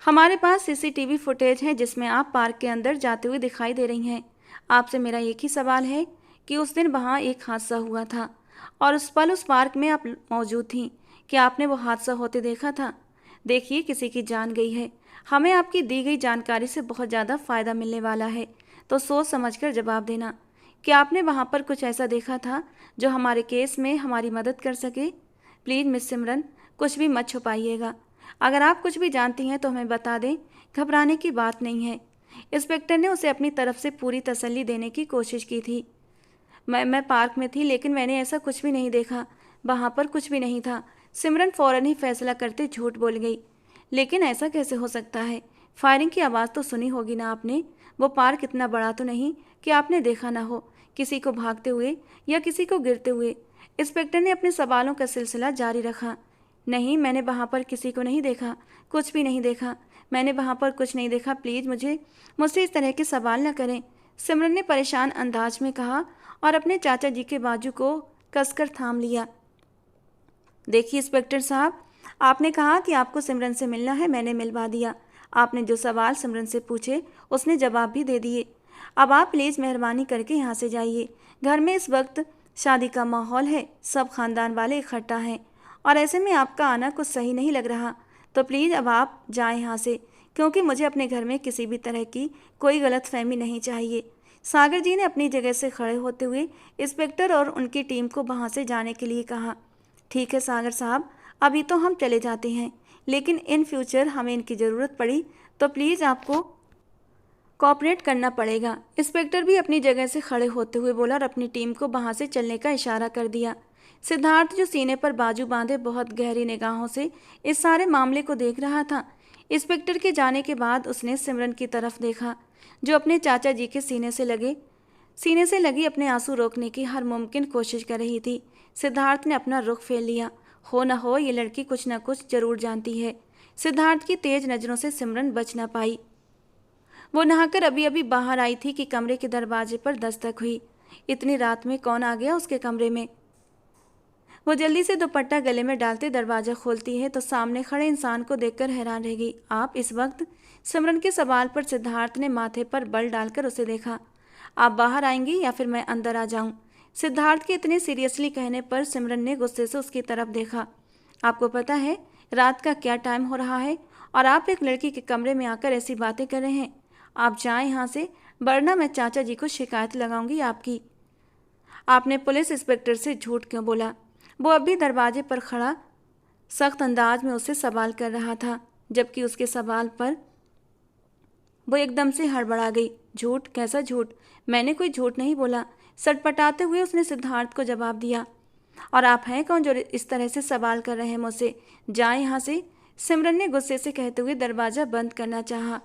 हमारे पास सीसीटीवी फुटेज है जिसमें आप पार्क के अंदर जाते हुए दिखाई दे रही हैं। आपसे मेरा एक ही सवाल है कि उस दिन वहाँ एक हादसा हुआ था और उस पल उस पार्क में आप मौजूद थीं। क्या आपने वो हादसा होते देखा था? देखिए, किसी की जान गई है, हमें आपकी दी गई जानकारी से बहुत ज़्यादा फ़ायदा मिलने वाला है, तो सोच समझकर जवाब देना। क्या आपने वहाँ पर कुछ ऐसा देखा था जो हमारे केस में हमारी मदद कर सके? प्लीज़ मिस सिमरन, कुछ भी मत छुपाइएगा। अगर आप कुछ भी जानती हैं तो हमें बता दें, घबराने की बात नहीं है। इंस्पेक्टर ने उसे अपनी तरफ से पूरी तसल्ली देने की कोशिश की थी। मैं पार्क में थी, लेकिन मैंने ऐसा कुछ भी नहीं देखा, वहाँ पर कुछ भी नहीं था। सिमरन फौरन ही फैसला करते झूठ बोल गई। लेकिन ऐसा कैसे हो सकता है? फायरिंग की आवाज़ तो सुनी होगी ना आपने? वो पार्क इतना बड़ा तो नहीं कि आपने देखा ना हो, किसी को भागते हुए या किसी को गिरते हुए। इंस्पेक्टर ने अपने सवालों का सिलसिला जारी रखा। नहीं, मैंने वहाँ पर किसी को नहीं देखा, कुछ भी नहीं देखा। मैंने वहाँ पर कुछ नहीं देखा। प्लीज़ मुझसे इस तरह के सवाल न करें, सिमरन ने परेशान अंदाज में कहा और अपने चाचा जी के बाजू को कसकर थाम लिया। देखिए इंस्पेक्टर साहब, आपने कहा कि आपको सिमरन से मिलना है, मैंने मिलवा दिया। आपने जो सवाल सिमरन से पूछे उसने जवाब भी दे दिए। अब आप प्लीज़ मेहरबानी करके यहाँ से जाइए। घर में इस वक्त शादी का माहौल है, सब खानदान वाले इकट्ठा हैं और ऐसे में आपका आना कुछ सही नहीं लग रहा, तो प्लीज़ अब आप जाएं यहाँ से, क्योंकि मुझे अपने घर में किसी भी तरह की कोई गलतफहमी नहीं चाहिए। सागर जी ने अपनी जगह से खड़े होते हुए इंस्पेक्टर और उनकी टीम को वहाँ से जाने के लिए कहा। ठीक है सागर साहब, अभी तो हम चले जाते हैं, लेकिन इन फ्यूचर हमें इनकी ज़रूरत पड़ी तो प्लीज़ आपको कोऑपरेट करना पड़ेगा। इंस्पेक्टर भी अपनी जगह से खड़े होते हुए बोला और अपनी टीम को वहाँ से चलने का इशारा कर दिया। सिद्धार्थ, जो सीने पर बाजू बांधे बहुत गहरी निगाहों से इस सारे मामले को देख रहा था, इंस्पेक्टर के जाने के बाद उसने सिमरन की तरफ देखा, जो अपने चाचा जी के सीने से लगी अपने आंसू रोकने की हर मुमकिन कोशिश कर रही थी। सिद्धार्थ ने अपना रुख फेर लिया। हो न हो ये लड़की कुछ न कुछ जरूर जानती है। सिद्धार्थ की तेज नज़रों से सिमरन बच न पाई। वो नहाकर अभी अभी बाहर आई थी कि कमरे के दरवाजे पर दस्तक हुई। इतनी रात में कौन आ गया उसके कमरे में? वो जल्दी से दुपट्टा गले में डालते दरवाज़ा खोलती है तो सामने खड़े इंसान को देखकर हैरान रह गई। आप इस वक्त? सिमरन के सवाल पर सिद्धार्थ ने माथे पर बल डालकर उसे देखा। आप बाहर आएंगी या फिर मैं अंदर आ जाऊं? सिद्धार्थ के इतने सीरियसली कहने पर सिमरन ने गुस्से से उसकी तरफ देखा। आपको पता है रात का क्या टाइम हो रहा है और आप एक लड़की के कमरे में आकर ऐसी बातें कर रहे हैं? आप जाएं यहाँ से, वरना मैं चाचा जी को शिकायत लगाऊंगी आपकी। आपने पुलिस इंस्पेक्टर से झूठ क्यों बोला? वो अभी दरवाजे पर खड़ा सख्त अंदाज में उससे सवाल कर रहा था, जबकि उसके सवाल पर वो एकदम से हड़बड़ा गई। झूठ? कैसा झूठ? मैंने कोई झूठ नहीं बोला, सटपटाते हुए उसने सिद्धार्थ को जवाब दिया। और आप हैं कौन जो इस तरह से सवाल कर रहे हैं मुझसे? जाएं यहाँ से, सिमरन ने गुस्से से कहते हुए दरवाज़ा बंद करना चाहा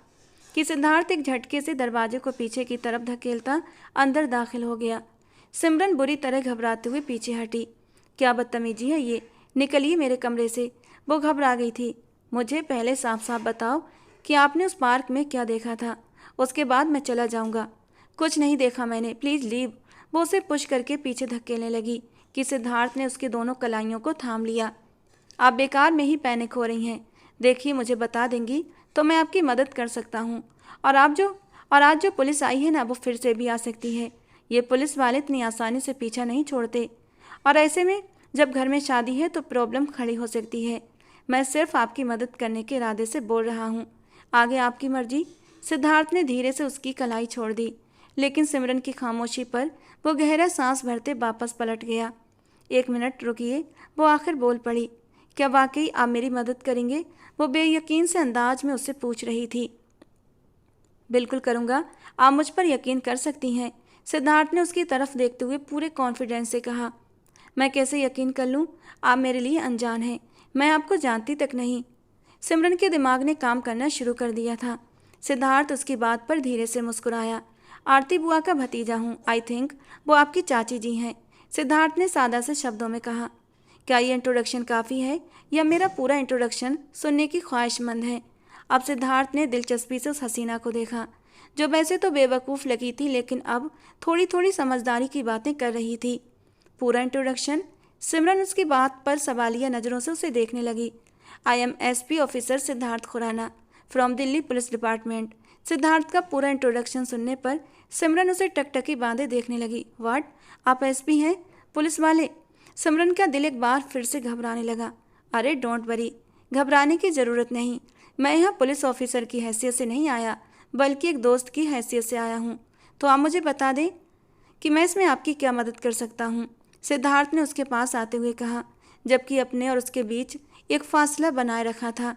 कि सिद्धार्थ एक झटके से दरवाजे को पीछे की तरफ धकेलता अंदर दाखिल हो गया। सिमरन बुरी तरह घबराते हुए पीछे हटी। क्या बदतमीजी है ये, निकलिए मेरे कमरे से। वो घबरा गई थी। मुझे पहले साफ साफ बताओ कि आपने उस पार्क में क्या देखा था, उसके बाद मैं चला जाऊंगा। कुछ नहीं देखा मैंने, प्लीज़ लीव। वो उसे पुश करके पीछे धकेलने लगी कि सिद्धार्थ ने उसकी दोनों कलाइयों को थाम लिया। आप बेकार में ही पैनिक हो रही हैं। देखिए, मुझे बता देंगी तो मैं आपकी मदद कर सकता हूँ, और और आज जो पुलिस आई है ना, वो फिर से भी आ सकती है। ये पुलिस वाले इतनी आसानी से पीछा नहीं छोड़ते, और ऐसे में जब घर में शादी है तो प्रॉब्लम खड़ी हो सकती है। मैं सिर्फ आपकी मदद करने के इरादे से बोल रहा हूँ, आगे आपकी मर्जी। सिद्धार्थ ने धीरे से उसकी कलाई छोड़ दी, लेकिन सिमरन की खामोशी पर वो गहरा सांस भरते वापस पलट गया। 1 मिनट रुकिए, वो आखिर बोल पड़ी। क्या वाकई आप मेरी मदद करेंगे? वो बेयकीन से अंदाज में उससे पूछ रही थी। बिल्कुल करूँगा, आप मुझ पर यकीन कर सकती हैं, सिद्धार्थ ने उसकी तरफ देखते हुए पूरे कॉन्फिडेंस से कहा। मैं कैसे यकीन कर लूँ? आप मेरे लिए अनजान हैं, मैं आपको जानती तक नहीं। सिमरन के दिमाग ने काम करना शुरू कर दिया था। सिद्धार्थ उसकी बात पर धीरे से मुस्कुराया। आरती बुआ का भतीजा हूँ, आई थिंक वो आपकी चाची जी हैं, सिद्धार्थ ने सादा से शब्दों में कहा। क्या ये इंट्रोडक्शन काफ़ी है या मेरा पूरा इंट्रोडक्शन सुनने की ख्वाहिशमंद है? अब सिद्धार्थ ने दिलचस्पी से उस हसीना को देखा, जो वैसे तो बेवकूफ़ लगी थी लेकिन अब थोड़ी थोड़ी समझदारी की बातें कर रही थी। पूरा इंट्रोडक्शन? सिमरन उसकी बात पर सवालिया नज़रों से उसे देखने लगी। I am SP officer Siddharth Khurana from Delhi police department. Siddharth का पूरा इंट्रोडक्शन सुनने पर सिमरन उसे टकटकी बांधे देखने लगी। व्हाट? आप एसपी हैं? पुलिस वाले? सिमरन का दिल एक बार फिर से घबराने लगा। अरे डोंट वरी, घबराने की ज़रूरत नहीं। मैं यहाँ पुलिस ऑफिसर की हैसियत से नहीं आया, बल्कि एक दोस्त की हैसियत से आया हूँ। तो आप मुझे बता दें कि मैं इसमें आपकी क्या मदद कर सकता हूँ, सिद्धार्थ ने उसके पास आते हुए कहा, जबकि अपने और उसके बीच एक फासला बनाए रखा था।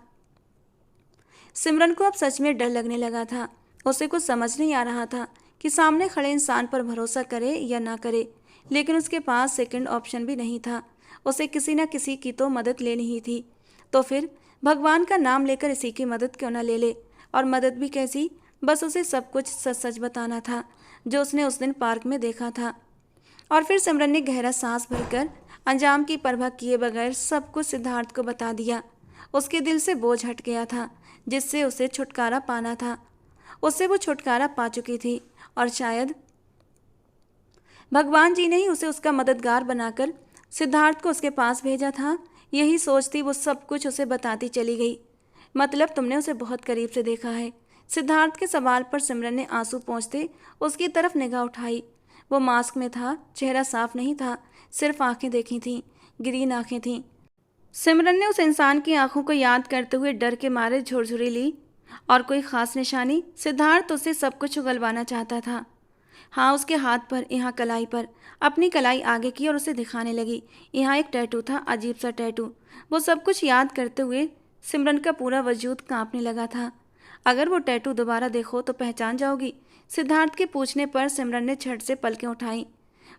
सिमरन को अब सच में डर लगने लगा था। उसे कुछ समझ नहीं आ रहा था कि सामने खड़े इंसान पर भरोसा करे या ना करे, लेकिन उसके पास सेकंड ऑप्शन भी नहीं था। उसे किसी न किसी की तो मदद लेनी ही थी। तो फिर भगवान का नाम लेकर इसी की मदद क्यों ना ले ले? और मदद भी कैसी? बस उसे सब कुछ सच सच बताना था, जो उसने उस दिन पार्क में देखा था। और फिर सिमरन ने गहरा सांस भरकर अंजाम की परवाह किए बगैर सब कुछ सिद्धार्थ को बता दिया। उसके दिल से बोझ हट गया था, जिससे उसे छुटकारा पाना था। उससे वो छुटकारा पा चुकी थी, और शायद भगवान जी ने ही उसे उसका मददगार बनाकर सिद्धार्थ को उसके पास भेजा था। यही सोचती वो सब कुछ उसे बताती चली गई। मतलब तुमने उसे बहुत करीब से देखा है? सिद्धार्थ के सवाल पर सिमरन ने आंसू पोंछते उसकी तरफ निगाह उठाई। वो मास्क में था, चेहरा साफ नहीं था, सिर्फ आंखें देखी थीं, ग्रीन आंखें थीं। सिमरन ने उस इंसान की आंखों को याद करते हुए डर के मारे झुरझुरी ली। और कोई खास निशानी? सिद्धार्थ उससे सब कुछ उगलवाना चाहता था। हाँ, उसके हाथ पर, यहाँ कलाई पर। अपनी कलाई आगे की और उसे दिखाने लगी। यहाँ एक टैटू था, अजीब सा टैटू। वो सब कुछ याद करते हुए सिमरन का पूरा वजूद कांपने लगा था। अगर वो टैटू दोबारा देखो तो पहचान जाओगी? सिद्धार्थ के पूछने पर सिमरन ने झट से पलकें उठाईं।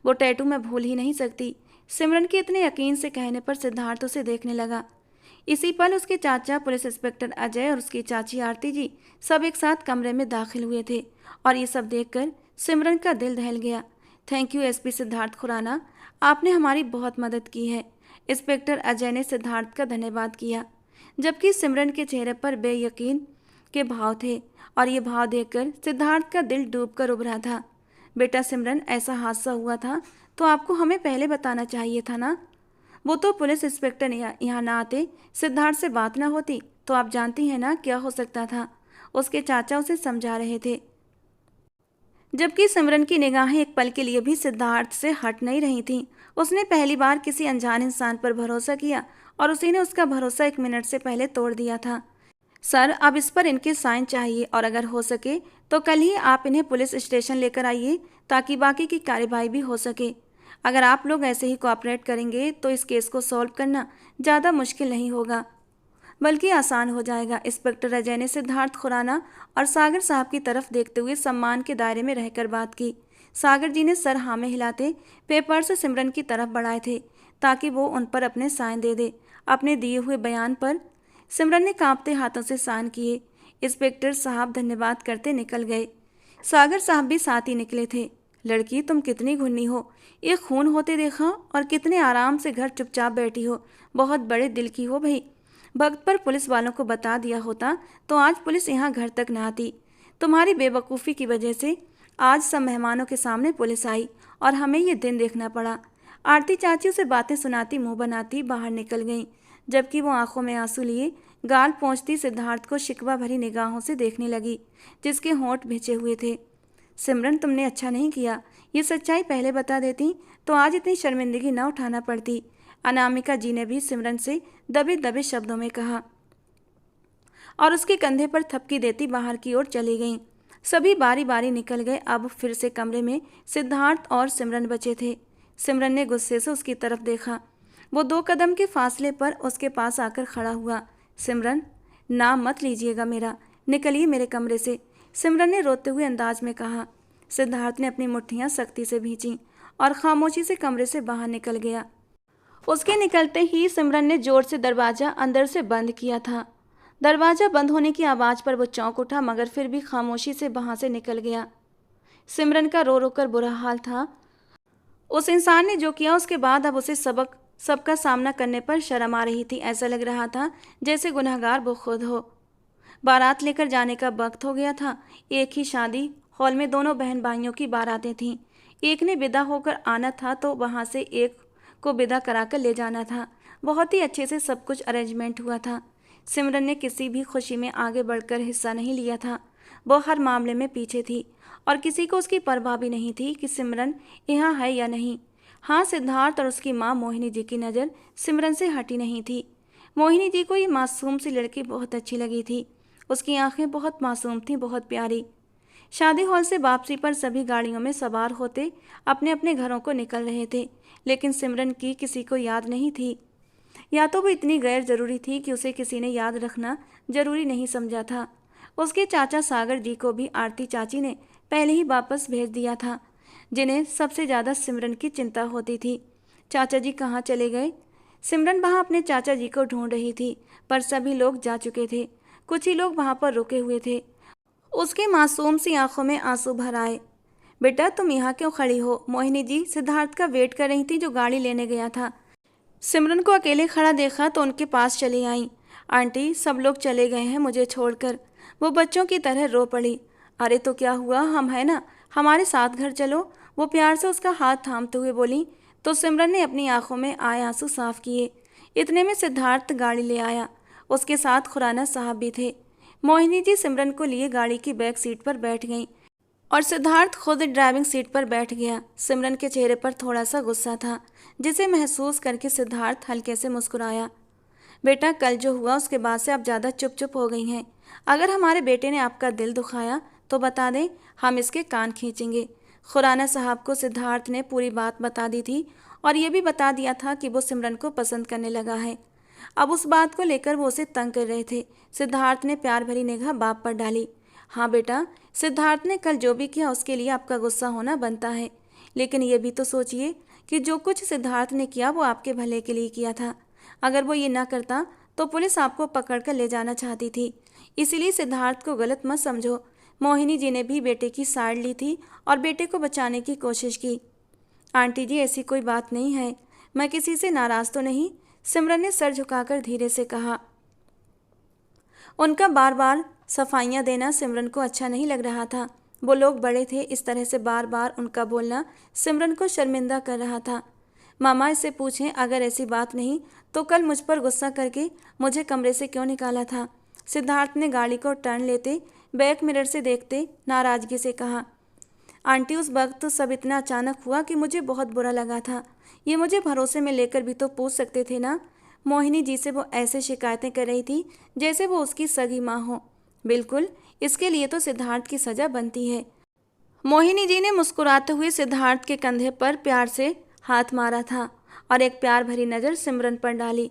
वो टैटू मैं भूल ही नहीं सकती। सिमरन के इतने यकीन से कहने पर सिद्धार्थ उसे देखने लगा। इसी पल उसके चाचा पुलिस इंस्पेक्टर अजय और उसकी चाची आरती जी सब एक साथ कमरे में दाखिल हुए थे, और ये सब देखकर सिमरन का दिल दहल गया। Thank you SP Siddharth Khurana, आपने हमारी बहुत मदद की है। इंस्पेक्टर अजय ने सिद्धार्थ का धन्यवाद किया, जबकि सिमरन के चेहरे पर बेयकीन के भाव थे, और ये भाव देखकर सिद्धार्थ का दिल डूब कर उभरा था। बेटा सिमरन, ऐसा हादसा हुआ था तो आपको हमें पहले बताना चाहिए था ना। वो तो पुलिस इंस्पेक्टर यहाँ ना आते, सिद्धार्थ से बात ना होती तो आप जानती हैं ना क्या हो सकता था। उसके चाचा उसे समझा रहे थे, जबकि सिमरन की निगाहें एक पल के लिए भी सिद्धार्थ से हट नहीं रही थीं। उसने पहली बार किसी अनजान इंसान पर भरोसा किया, और उसी ने उसका भरोसा 1 मिनट से पहले तोड़ दिया था। सर, अब इस पर इनके साइन चाहिए, और अगर हो सके तो कल ही आप इन्हें पुलिस स्टेशन लेकर आइए, ताकि बाकी की कार्यवाही भी हो सके। अगर आप लोग ऐसे ही कोऑपरेट करेंगे तो इस केस को सॉल्व करना ज़्यादा मुश्किल नहीं होगा, बल्कि आसान हो जाएगा। इंस्पेक्टर अजय ने सिद्धार्थ खुराना और सागर साहब की तरफ देखते हुए सम्मान के दायरे में रहकर बात की। सागर जी ने सर हाँ में हिलाते पेपर से सिमरन की तरफ बढ़ाए थे, ताकि वो उन पर अपने साइन दे दे। अपने दिए हुए बयान पर सिमरन ने कांपते हाथों से साइन किए। इंस्पेक्टर साहब धन्यवाद करते निकल गए। सागर साहब भी साथ ही निकले थे। लड़की, तुम कितनी घुन्नी हो, एक खून होते देखा और कितने आराम से घर चुपचाप बैठी हो। बहुत बड़े दिल की हो भाई। वक्त पर पुलिस वालों को बता दिया होता तो आज पुलिस यहाँ घर तक न आती। तुम्हारी बेवकूफ़ी की वजह से आज सब मेहमानों के सामने पुलिस आई और हमें ये दिन देखना पड़ा। आरती चाची उसे बातें सुनाती मुंह बनाती बाहर निकल गईं, जबकि वो आंखों में आंसू लिए गाल पोंछती सिद्धार्थ को शिकवा भरी निगाहों से देखने लगी, जिसके होंठ भिजे हुए थे। सिमरन, तुमने अच्छा नहीं किया। ये सच्चाई पहले बता देती तो आज इतनी शर्मिंदगी न उठाना पड़ती, अनामिका जी ने भी सिमरन से दबे दबे शब्दों में कहा और उसके कंधे पर थपकी देती बाहर की ओर चली गईं। सभी बारी बारी निकल गए। अब फिर से कमरे में सिद्धार्थ और सिमरन बचे थे। सिमरन ने गुस्से से उसकी तरफ देखा। वो 2 कदम के फासले पर उसके पास आकर खड़ा हुआ। सिमरन, नाम मत लीजिएगा मेरा, निकलिए मेरे कमरे से, सिमरन ने रोते हुए अंदाज में कहा। सिद्धार्थ ने अपनी मुट्ठियां सख्ती से भींची और खामोशी से कमरे से बाहर निकल गया। उसके निकलते ही सिमरन ने जोर से दरवाजा अंदर से बंद किया था। दरवाजा बंद होने की आवाज़ पर वो चौंक उठा, मगर फिर भी खामोशी से वहां से निकल गया। सिमरन का रो रो कर बुरा हाल था। उस इंसान ने जो किया, उसके बाद अब उसे सबका सामना करने पर शर्म आ रही थी। ऐसा लग रहा था जैसे गुनहगार वो खुद हो। बारात लेकर जाने का वक्त हो गया था। एक ही शादी हॉल में दोनों बहन भाइयों की बारातें थीं। एक ने विदा होकर आना था तो वहाँ से एक को विदा कराकर ले जाना था। बहुत ही अच्छे से सब कुछ अरेंजमेंट हुआ था। सिमरन ने किसी भी खुशी में आगे बढ़कर हिस्सा नहीं लिया था। वो हर मामले में पीछे थी और किसी को उसकी परवाह भी नहीं थी कि सिमरन यहाँ है या नहीं। हाँ, सिद्धार्थ और उसकी माँ मोहिनी जी की नज़र सिमरन से हटी नहीं थी। मोहिनी जी को ये मासूम सी लड़की बहुत अच्छी लगी थी। उसकी आंखें बहुत मासूम थीं, बहुत प्यारी। शादी हॉल से वापसी पर सभी गाड़ियों में सवार होते अपने अपने घरों को निकल रहे थे, लेकिन सिमरन की किसी को याद नहीं थी। या तो वो इतनी गैर जरूरी थी कि उसे किसी ने याद रखना जरूरी नहीं समझा था। उसके चाचा सागर जी को भी आरती चाची ने पहले ही वापस भेज दिया था, जिन्हें सबसे ज़्यादा सिमरन की चिंता होती थी। चाचा जी कहाँ चले गए? सिमरन वहाँ अपने चाचा जी को ढूंढ रही थी, पर सभी लोग जा चुके थे। कुछ ही लोग वहाँ पर रुके हुए थे। उसके मासूम सी आंखों में आंसू भर आए। बेटा, तुम यहाँ क्यों खड़ी हो? मोहिनी जी सिद्धार्थ का वेट कर रही थी, जो गाड़ी लेने गया था। सिमरन को अकेले खड़ा देखा तो उनके पास चली आई। आंटी, सब लोग चले गए हैं मुझे छोड़कर। वो बच्चों की तरह रो पड़ी। अरे तो क्या हुआ, हम है ना, हमारे साथ घर चलो, वो प्यार से उसका हाथ थामते हुए बोली। तो सिमरन ने अपनी आंखों में आए आंसू साफ किए। इतने में सिद्धार्थ गाड़ी ले आया। उसके साथ खुराना साहब भी थे। मोहिनी जी सिमरन को लिए गाड़ी की बैक सीट पर बैठ गईं और सिद्धार्थ खुद ड्राइविंग सीट पर बैठ गया। सिमरन के चेहरे पर थोड़ा सा गुस्सा था, जिसे महसूस करके सिद्धार्थ हल्के से मुस्कुराया। बेटा, कल जो हुआ उसके बाद से आप ज़्यादा चुप चुप हो गई हैं। अगर हमारे बेटे ने आपका दिल दुखाया तो बता दें, हम इसके कान खींचेंगे। खुराना साहब को सिद्धार्थ ने पूरी बात बता दी थी और ये भी बता दिया था कि वो सिमरन को पसंद करने लगा है। अब उस बात को लेकर वो उसे तंग कर रहे थे। सिद्धार्थ ने प्यार भरी निगाह बाप पर डाली। हाँ बेटा, सिद्धार्थ ने कल जो भी किया उसके लिए आपका गुस्सा होना बनता है, लेकिन ये भी तो सोचिए कि जो कुछ सिद्धार्थ ने किया वो आपके भले के लिए किया था। अगर वो ये ना करता तो पुलिस आपको पकड़ कर ले जाना चाहती थी। इसीलिए सिद्धार्थ को गलत मत समझो। मोहिनी जी ने भी बेटे की साइड ली थी और बेटे को बचाने की कोशिश की। आंटी जी, ऐसी कोई बात नहीं है, मैं किसी से नाराज़ तो नहीं, सिमरन ने सर झुकाकर धीरे से कहा। उनका बार बार सफाइयाँ देना सिमरन को अच्छा नहीं लग रहा था। वो लोग बड़े थे, इस तरह से बार बार उनका बोलना सिमरन को शर्मिंदा कर रहा था। मामा, इससे पूछें अगर ऐसी बात नहीं तो कल मुझ पर गुस्सा करके मुझे कमरे से क्यों निकाला था? सिद्धार्थ ने गाड़ी को टर्न लेते बैक मिरर से देखते नाराज़गी से कहा। आंटी, उस वक्त तो सब इतना अचानक हुआ कि मुझे बहुत बुरा लगा था। ये मुझे भरोसे में लेकर भी तो पूछ सकते थे ना। मोहिनी जी से वो ऐसे शिकायतें कर रही थी जैसे वो उसकी सगी माँ हो। बिल्कुल, इसके लिए तो सिद्धार्थ की सज़ा बनती है। मोहिनी जी ने मुस्कुराते हुए सिद्धार्थ के कंधे पर प्यार से हाथ मारा था और एक प्यार भरी नज़र सिमरन पर डाली।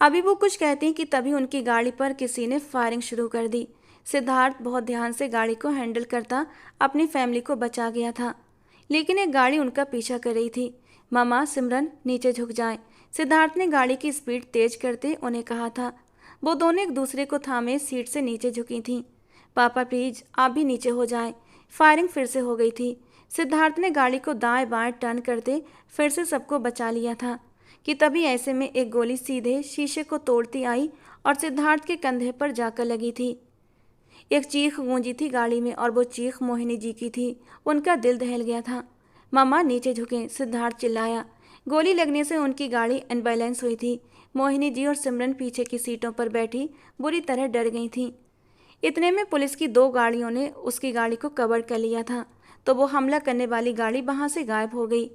अभी वो कुछ कहती कि तभी उनकी गाड़ी पर किसी ने फायरिंग शुरू कर दी। सिद्धार्थ बहुत ध्यान से गाड़ी को हैंडल करता अपनी फैमिली को बचा गया था, लेकिन एक गाड़ी उनका पीछा कर रही थी। मामा, सिमरन नीचे झुक जाएं। सिद्धार्थ ने गाड़ी की स्पीड तेज करते उन्हें कहा था। वो दोनों एक दूसरे को थामे सीट से नीचे झुकी थीं। पापा प्लीज, आप भी नीचे हो जाएं। फायरिंग फिर से हो गई थी। सिद्धार्थ ने गाड़ी को दाएं बाएं टर्न करते फिर से सबको बचा लिया था कि तभी ऐसे में एक गोली सीधे शीशे को तोड़ती आई और सिद्धार्थ के कंधे पर जाकर लगी थी। एक चीख गूंजी थी गाड़ी में और वो चीख मोहिनी जी की थी। उनका दिल दहल गया था। मामा नीचे झुकें, सिद्धार्थ चिल्लाया। गोली लगने से उनकी गाड़ी अनबैलेंस हुई थी। मोहिनी जी और सिमरन पीछे की सीटों पर बैठी बुरी तरह डर गई थीं। इतने में पुलिस की 2 गाड़ियों ने उसकी गाड़ी को कवर कर लिया था, तो वो हमला करने वाली गाड़ी वहां से गायब हो गई।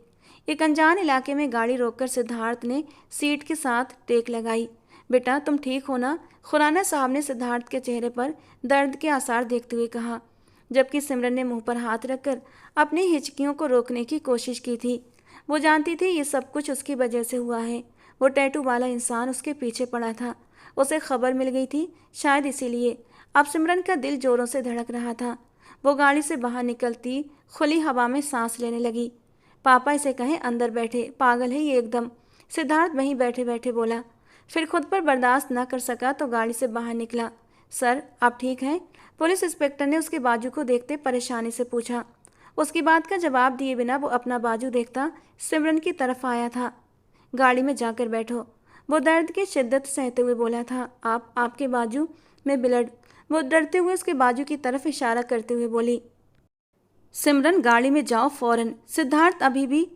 एक अनजान इलाके में गाड़ी रोककर सिद्धार्थ ने सीट के साथ टेक लगाई। बेटा, तुम ठीक हो ना? खुराना साहब ने सिद्धार्थ के चेहरे पर दर्द के आसार देखते हुए कहा, जबकि सिमरन ने मुंह पर हाथ रखकर अपनी हिचकियों को रोकने की कोशिश की थी। वो जानती थी ये सब कुछ उसकी वजह से हुआ है। वो टैटू वाला इंसान उसके पीछे पड़ा था। उसे खबर मिल गई थी, शायद इसीलिए अब सिमरन का दिल जोरों से धड़क रहा था। वो गाड़ी से बाहर निकलती खुली हवा में सांस लेने लगी। पापा इसे कहें अंदर बैठे, पागल है ये एकदम, सिद्धार्थ वहीं बैठे बैठे बोला। फिर खुद पर बर्दाश्त न कर सका तो गाड़ी से बाहर निकला। सर, आप ठीक हैं? पुलिस इंस्पेक्टर ने उसके बाजू को देखते परेशानी से पूछा। उसकी बात का जवाब दिए बिना वो अपना बाजू देखता सिमरन की तरफ आया था। गाड़ी में जाकर बैठो, वो दर्द की शिद्दत सहते हुए बोला था। आपके बाजू में ब्लड। वो डरते हुए उसके बाजू की तरफ इशारा करते हुए बोली। सिमरन, गाड़ी में जाओ फौरन। सिद्धार्थ अभी भी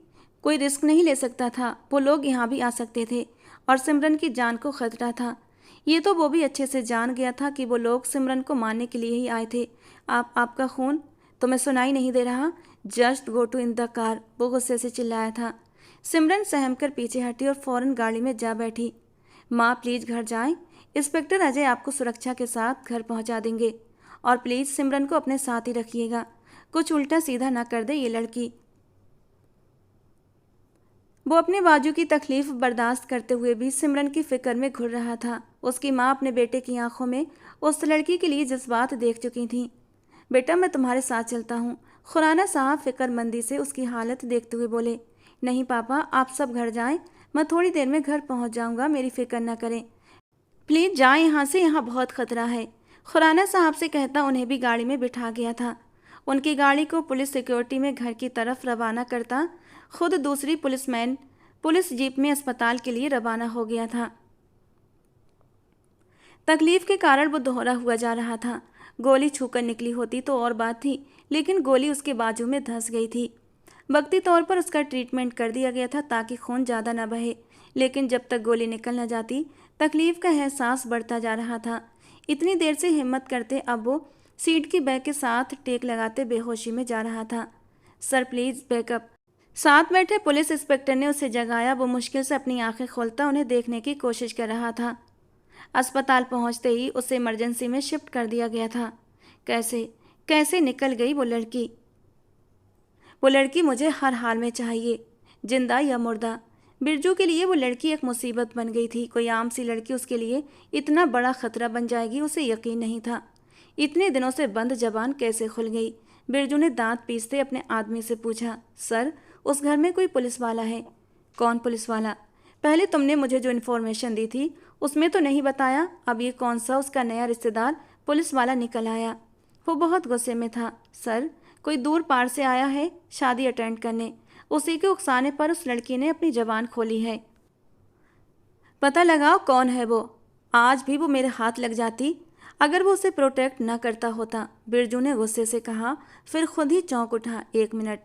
कोई रिस्क नहीं ले सकता था। वो लोग यहाँ भी आ सकते थे और सिमरन की जान को खतरा था। ये तो वो भी अच्छे से जान गया था कि वो लोग सिमरन को मारने के लिए ही आए थे। आपका खून तुम्हें सुनाई नहीं दे रहा? Just go to in the car, वो गुस्से से चिल्लाया था। सिमरन सहम कर पीछे हटी और फौरन गाड़ी में जा बैठी। माँ, प्लीज घर जाएं। इंस्पेक्टर अजय आपको सुरक्षा के साथ घर पहुंचा देंगे। और प्लीज सिमरन को अपने साथ ही रखिएगा, कुछ उल्टा सीधा ना कर दे ये लड़की। वो अपने बाजू की तकलीफ बर्दाश्त करते हुए भी सिमरन की फिक्र में घुल रहा था। उसकी माँ अपने बेटे की आंखों में उस लड़की के लिए जज्बात देख चुकी थी। बेटा, मैं तुम्हारे साथ चलता हूँ, खुराना साहब फिक्रमंदी से उसकी हालत देखते हुए बोले। नहीं पापा, आप सब घर जाएं, मैं थोड़ी देर में घर पहुँच जाऊँगा, मेरी फिक्र न करें। प्लीज जाएं यहाँ से, यहाँ बहुत खतरा है। खुराना साहब से कहता उन्हें भी गाड़ी में बिठा गया था। उनकी गाड़ी को पुलिस सिक्योरिटी में घर की तरफ रवाना करता खुद दूसरी पुलिसमैन पुलिस जीप में अस्पताल के लिए रवाना हो गया था। तकलीफ के कारण वो दोहरा हुआ जा रहा था। गोली छूकर निकली होती तो और बात थी, लेकिन गोली उसके बाजू में धंस गई थी। वक्ती तौर पर उसका ट्रीटमेंट कर दिया गया था ताकि खून ज़्यादा न बहे, लेकिन जब तक गोली निकल न जाती तकलीफ का एहसास बढ़ता जा रहा था। इतनी देर से हिम्मत करते अब वो सीट की बैक के साथ टेक लगाते बेहोशी में जा रहा था। Sir please backup. साथ बैठे पुलिस इंस्पेक्टर ने उसे जगाया। वो मुश्किल से अपनी आंखें खोलता उन्हें देखने की कोशिश कर रहा था। अस्पताल पहुंचते ही उसे इमरजेंसी में शिफ्ट कर दिया गया था। कैसे कैसे निकल गई वो लड़की? वो लड़की मुझे हर हाल में चाहिए, जिंदा या मुर्दा। बिरजू के लिए वो लड़की एक मुसीबत बन गई थी। कोई आम सी लड़की उसके लिए इतना बड़ा खतरा बन जाएगी, उसे यकीन नहीं था। इतने दिनों से बंद जबान कैसे खुल गई? बिरजू ने दांत पीसते अपने आदमी से पूछा। सर, उस घर में कोई पुलिस वाला है। कौन पुलिस वाला? पहले तुमने मुझे जो इन्फॉर्मेशन दी थी उसमें तो नहीं बताया। अब ये कौन सा उसका नया रिश्तेदार पुलिस वाला निकल आया? वो बहुत गुस्से में था। सर, कोई दूर पार से आया है शादी अटेंड करने। उसी के उकसाने पर उस लड़की ने अपनी जबान खोली है। पता लगाओ कौन है वो। आज भी वो मेरे हाथ लग जाती अगर वो उसे प्रोटेक्ट न करता होता, बिरजू ने गुस्से से कहा। फिर खुद ही चौंक उठा। 1 मिनट,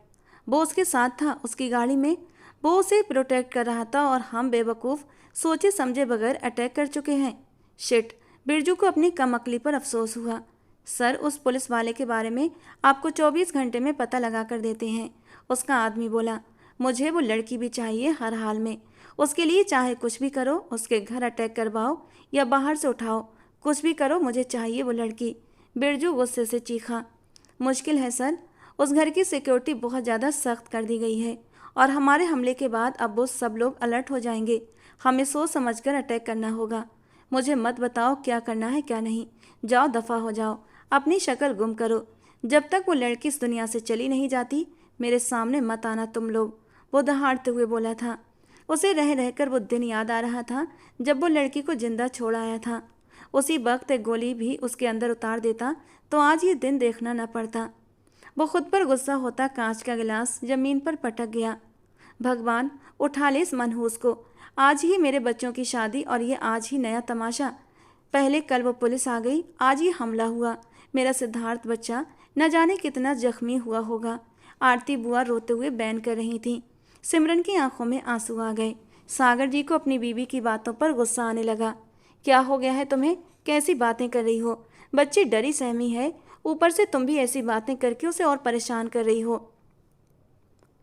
वो उसके साथ था, उसकी गाड़ी में। वो उसे प्रोटेक्ट कर रहा था और हम बेवकूफ़ सोचे समझे बगैर अटैक कर चुके हैं। शिट, बिरजू को अपनी कमअक्ली पर अफसोस हुआ। सर, उस पुलिस वाले के बारे में आपको 24 घंटे में पता लगा कर देते हैं, उसका आदमी बोला। मुझे वो लड़की भी चाहिए हर हाल में। उसके लिए चाहे कुछ भी करो, उसके घर अटैक करवाओ या बाहर से उठाओ, कुछ भी करो, मुझे चाहिए वो लड़की। बिरजू गुस्से से चीखा। मुश्किल है सर, उस घर की सिक्योरिटी बहुत ज़्यादा सख्त कर दी गई है और हमारे हमले के बाद अब वो सब लोग अलर्ट हो जाएंगे। हमें सोच समझकर अटैक करना होगा। मुझे मत बताओ क्या करना है क्या नहीं। जाओ, दफ़ा हो जाओ, अपनी शक्ल गुम करो। जब तक वो लड़की इस दुनिया से चली नहीं जाती मेरे सामने मत आना तुम लोग, वो दहाड़ते हुए बोला था। उसे रह रहकर वो दिन याद आ रहा था जब वो लड़की को जिंदा छोड़ आया था। उसी वक्त एक गोली भी उसके अंदर उतार देता तो आज ये दिन देखना न पड़ता। वो खुद पर गुस्सा होता। कांच का गिलास ज़मीन पर पटक गया। भगवान, उठा ले इस मनहूस को। आज ही मेरे बच्चों की शादी और ये आज ही नया तमाशा। पहले कल वो पुलिस आ गई, आज ये हमला हुआ। मेरा सिद्धार्थ बच्चा न जाने कितना जख्मी हुआ होगा। आरती बुआ रोते हुए बैन कर रही थी। सिमरन की आंखों में आंसू आ गए। सागर जी को अपनी बीवी की बातों पर गुस्सा आने लगा। क्या हो गया है तुम्हें? कैसी बातें कर रही हो? बच्ची डरी सहमी है, ऊपर से तुम भी ऐसी बातें करके उसे और परेशान कर रही हो।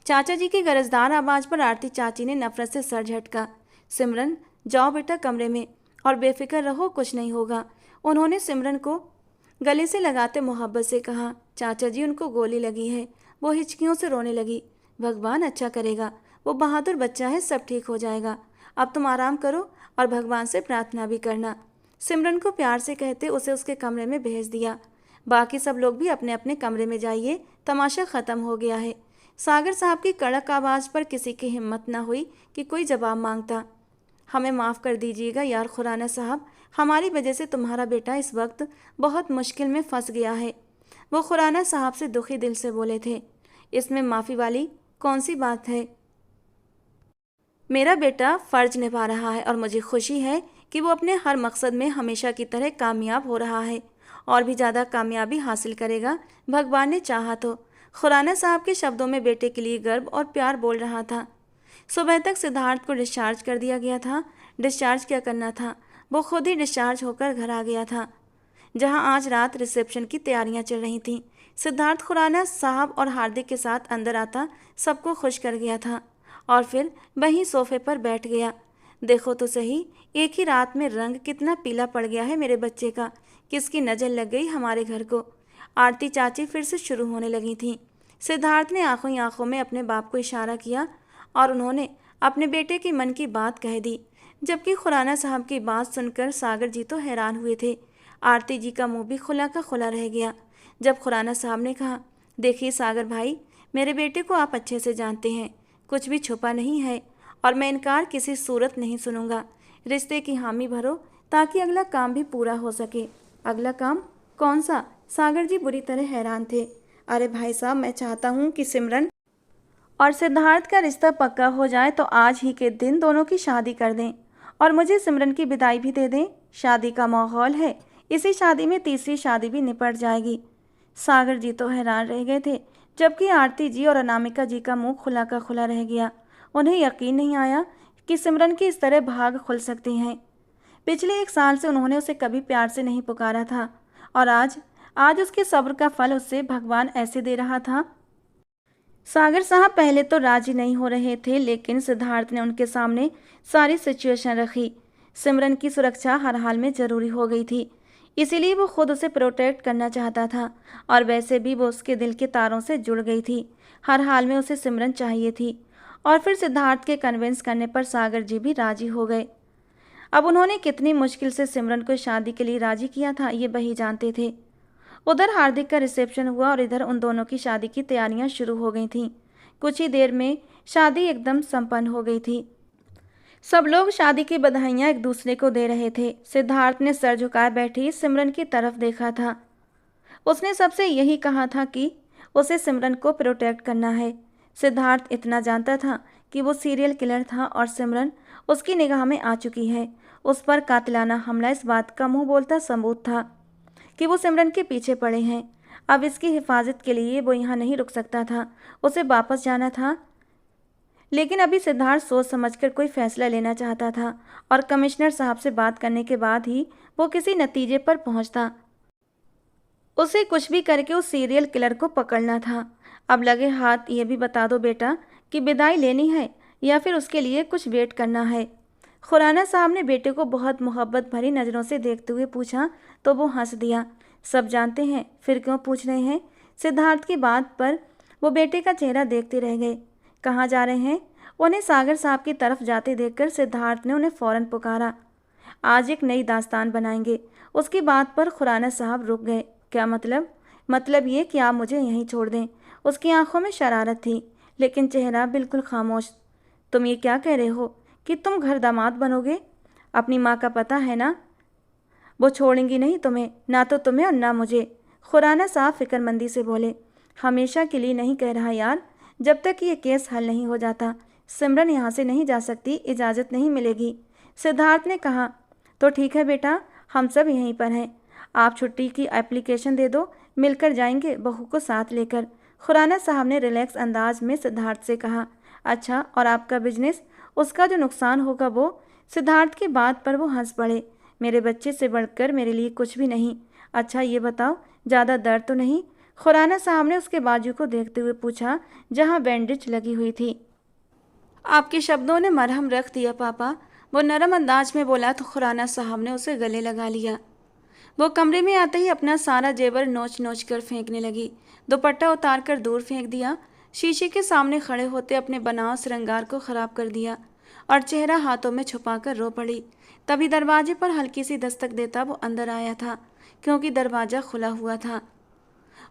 चाचा जी की गरजदार आवाज पर आरती चाची ने नफरत से सर झटका। सिमरन, जाओ बेटा कमरे में और बेफिक्र रहो, कुछ नहीं होगा, उन्होंने सिमरन को गले से लगाते मोहब्बत से कहा। चाचा जी, उनको गोली लगी है, वो हिचकियों से रोने लगी। भगवान अच्छा करेगा, वो बहादुर बच्चा है, सब ठीक हो जाएगा। अब तुम आराम करो और भगवान से प्रार्थना भी करना। सिमरन को प्यार से कहते उसे उसके कमरे में भेज दिया। बाकी सब लोग भी अपने अपने कमरे में जाइए, तमाशा ख़त्म हो गया है। सागर साहब की कड़क आवाज़ पर किसी की हिम्मत न हुई कि कोई जवाब मांगता। हमें माफ़ कर दीजिएगा यार खुराना साहब, हमारी वजह से तुम्हारा बेटा इस वक्त बहुत मुश्किल में फंस गया है। वो खुराना साहब से दुखी दिल से बोले थे। इसमें माफ़ी वाली कौन सी बात है? मेरा बेटा फ़र्ज निभा रहा है और मुझे खुशी है कि वो अपने हर मकसद में हमेशा की तरह कामयाब हो रहा है और भी ज़्यादा कामयाबी हासिल करेगा, भगवान ने चाहा तो। खुराना साहब के शब्दों में बेटे के लिए गर्व और प्यार बोल रहा था। सुबह तक सिद्धार्थ को डिस्चार्ज कर दिया गया था। डिस्चार्ज क्या करना था, वो खुद ही डिस्चार्ज होकर घर आ गया था, जहां आज रात रिसेप्शन की तैयारियां चल रही थीं। सिद्धार्थ खुराना साहब और हार्दिक के साथ अंदर आता सबको खुश कर गया था और फिर वहीं सोफे पर बैठ गया। देखो तो सही, एक ही रात में रंग कितना पीला पड़ गया है मेरे बच्चे का। किसकी नज़र लग गई हमारे घर को? आरती चाची फिर से शुरू होने लगी थीं। सिद्धार्थ ने आंखों ही आंखों में अपने बाप को इशारा किया और उन्होंने अपने बेटे के मन की बात कह दी, जबकि खुराना साहब की बात सुनकर सागर जी तो हैरान हुए थे। आरती जी का मुंह भी खुला का खुला रह गया जब खुराना साहब ने कहा, देखिए सागर भाई, मेरे बेटे को आप अच्छे से जानते हैं, कुछ भी छुपा नहीं है और मैं इनकार किसी सूरत नहीं सुनूंगा। रिश्ते की हामी भरो ताकि अगला काम भी पूरा हो सके। अगला काम कौन सा? सागर जी बुरी तरह हैरान थे। अरे भाई साहब, मैं चाहता हूँ कि सिमरन और सिद्धार्थ का रिश्ता पक्का हो जाए तो आज ही के दिन दोनों की शादी कर दें और मुझे सिमरन की विदाई भी दे दें। शादी का माहौल है, इसी शादी में तीसरी शादी भी निपट जाएगी। सागर जी तो हैरान रह गए थे, जबकि आरती जी और अनामिका जी का मुंह खुला का खुला रह गया। उन्हें यकीन नहीं आया कि सिमरन की इस तरह भाग खुल सकती हैं। पिछले 1 साल से उन्होंने उसे कभी प्यार से नहीं पुकारा था और आज उसके सब्र का फल उससे भगवान ऐसे दे रहा था। सागर साहब पहले तो राजी नहीं हो रहे थे, लेकिन सिद्धार्थ ने उनके सामने सारी सिचुएशन रखी। सिमरन की सुरक्षा हर हाल में ज़रूरी हो गई थी, इसीलिए वो खुद उसे प्रोटेक्ट करना चाहता था और वैसे भी वो उसके दिल के तारों से जुड़ गई थी। हर हाल में उसे सिमरन चाहिए थी और फिर सिद्धार्थ के कन्विंस करने पर सागर जी भी राजी हो गए। अब उन्होंने कितनी मुश्किल से सिमरन को शादी के लिए राजी किया था, ये वही जानते थे। उधर हार्दिक का रिसेप्शन हुआ और इधर उन दोनों की शादी की तैयारियां शुरू हो गई थीं। कुछ ही देर में शादी एकदम संपन्न हो गई थी। सब लोग शादी की बधाइयां एक दूसरे को दे रहे थे। सिद्धार्थ ने सर झुकाए बैठी सिमरन की तरफ देखा था। उसने सबसे यही कहा था कि उसे सिमरन को प्रोटेक्ट करना है। सिद्धार्थ इतना जानता था कि वो सीरियल किलर था और सिमरन उसकी निगाह में आ चुकी है। उस पर कातिलाना हमला इस बात का मुंह बोलता सबूत था कि वो सिमरन के पीछे पड़े हैं। अब इसकी हिफाजत के लिए वो यहाँ नहीं रुक सकता था, उसे वापस जाना था। लेकिन अभी सिद्धार्थ सोच समझकर कोई फैसला लेना चाहता था और कमिश्नर साहब से बात करने के बाद ही वो किसी नतीजे पर पहुंचता। उसे कुछ भी करके उस सीरियल किलर को पकड़ना था। अब लगे हाथ ये भी बता दो बेटा कि विदाई लेनी है या फिर उसके लिए कुछ वेट करना है। खुराना साहब ने बेटे को बहुत मोहब्बत भरी नज़रों से देखते हुए पूछा तो वो हंस दिया। सब जानते हैं, फिर क्यों पूछ रहे हैं? सिद्धार्थ की बात पर वो बेटे का चेहरा देखते रह गए। कहाँ जा रहे हैं? उन्हें सागर साहब की तरफ जाते देखकर सिद्धार्थ ने उन्हें फ़ौरन पुकारा। आज एक नई दास्तान बनाएंगे। उसकी बात पर खुराना साहब रुक गए। क्या मतलब? मतलब ये कि आप मुझे यहीं छोड़ दें। उसकी आंखों में शरारत थी, लेकिन चेहरा बिल्कुल खामोश। तुम ये क्या कह रहे हो कि तुम घर दामाद बनोगे? अपनी माँ का पता है ना, वो छोड़ेंगी नहीं तुम्हें, ना तो तुम्हें और ना मुझे। खुराना साहब फिक्रमंदी से बोले। हमेशा के लिए नहीं कह रहा यार, जब तक ये केस हल नहीं हो जाता सिमरन यहाँ से नहीं जा सकती, इजाज़त नहीं मिलेगी। सिद्धार्थ ने कहा। तो ठीक है बेटा, हम सब यहीं पर हैं। आप छुट्टी की एप्लीकेशन दे दो, मिलकर जाएंगे बहू को साथ लेकर। खुराना साहब ने रिलैक्स अंदाज में सिद्धार्थ से कहा। अच्छा, और आपका बिजनेस? उसका जो नुकसान होगा वो। सिद्धार्थ की बात पर वो हंस पड़े। मेरे बच्चे से बढ़कर मेरे लिए कुछ भी नहीं। अच्छा ये बताओ, ज़्यादा दर्द तो नहीं? खुराना साहब ने उसके बाजू को देखते हुए पूछा, जहाँ बैंडेज लगी हुई थी। आपके शब्दों ने मरहम रख दिया पापा, वो नरम अंदाज में बोला तो खुराना साहब ने उसे गले लगा लिया। वो कमरे में आते ही अपना सारा जेवर नोच नोच कर फेंकने लगी। दुपट्टा उतार कर दूर फेंक दिया। शीशे के सामने खड़े होते अपने बनाव श्रृंगार को खराब कर दिया और चेहरा हाथों में छुपाकर रो पड़ी। तभी दरवाजे पर हल्की सी दस्तक देता वो अंदर आया था, क्योंकि दरवाज़ा खुला हुआ था।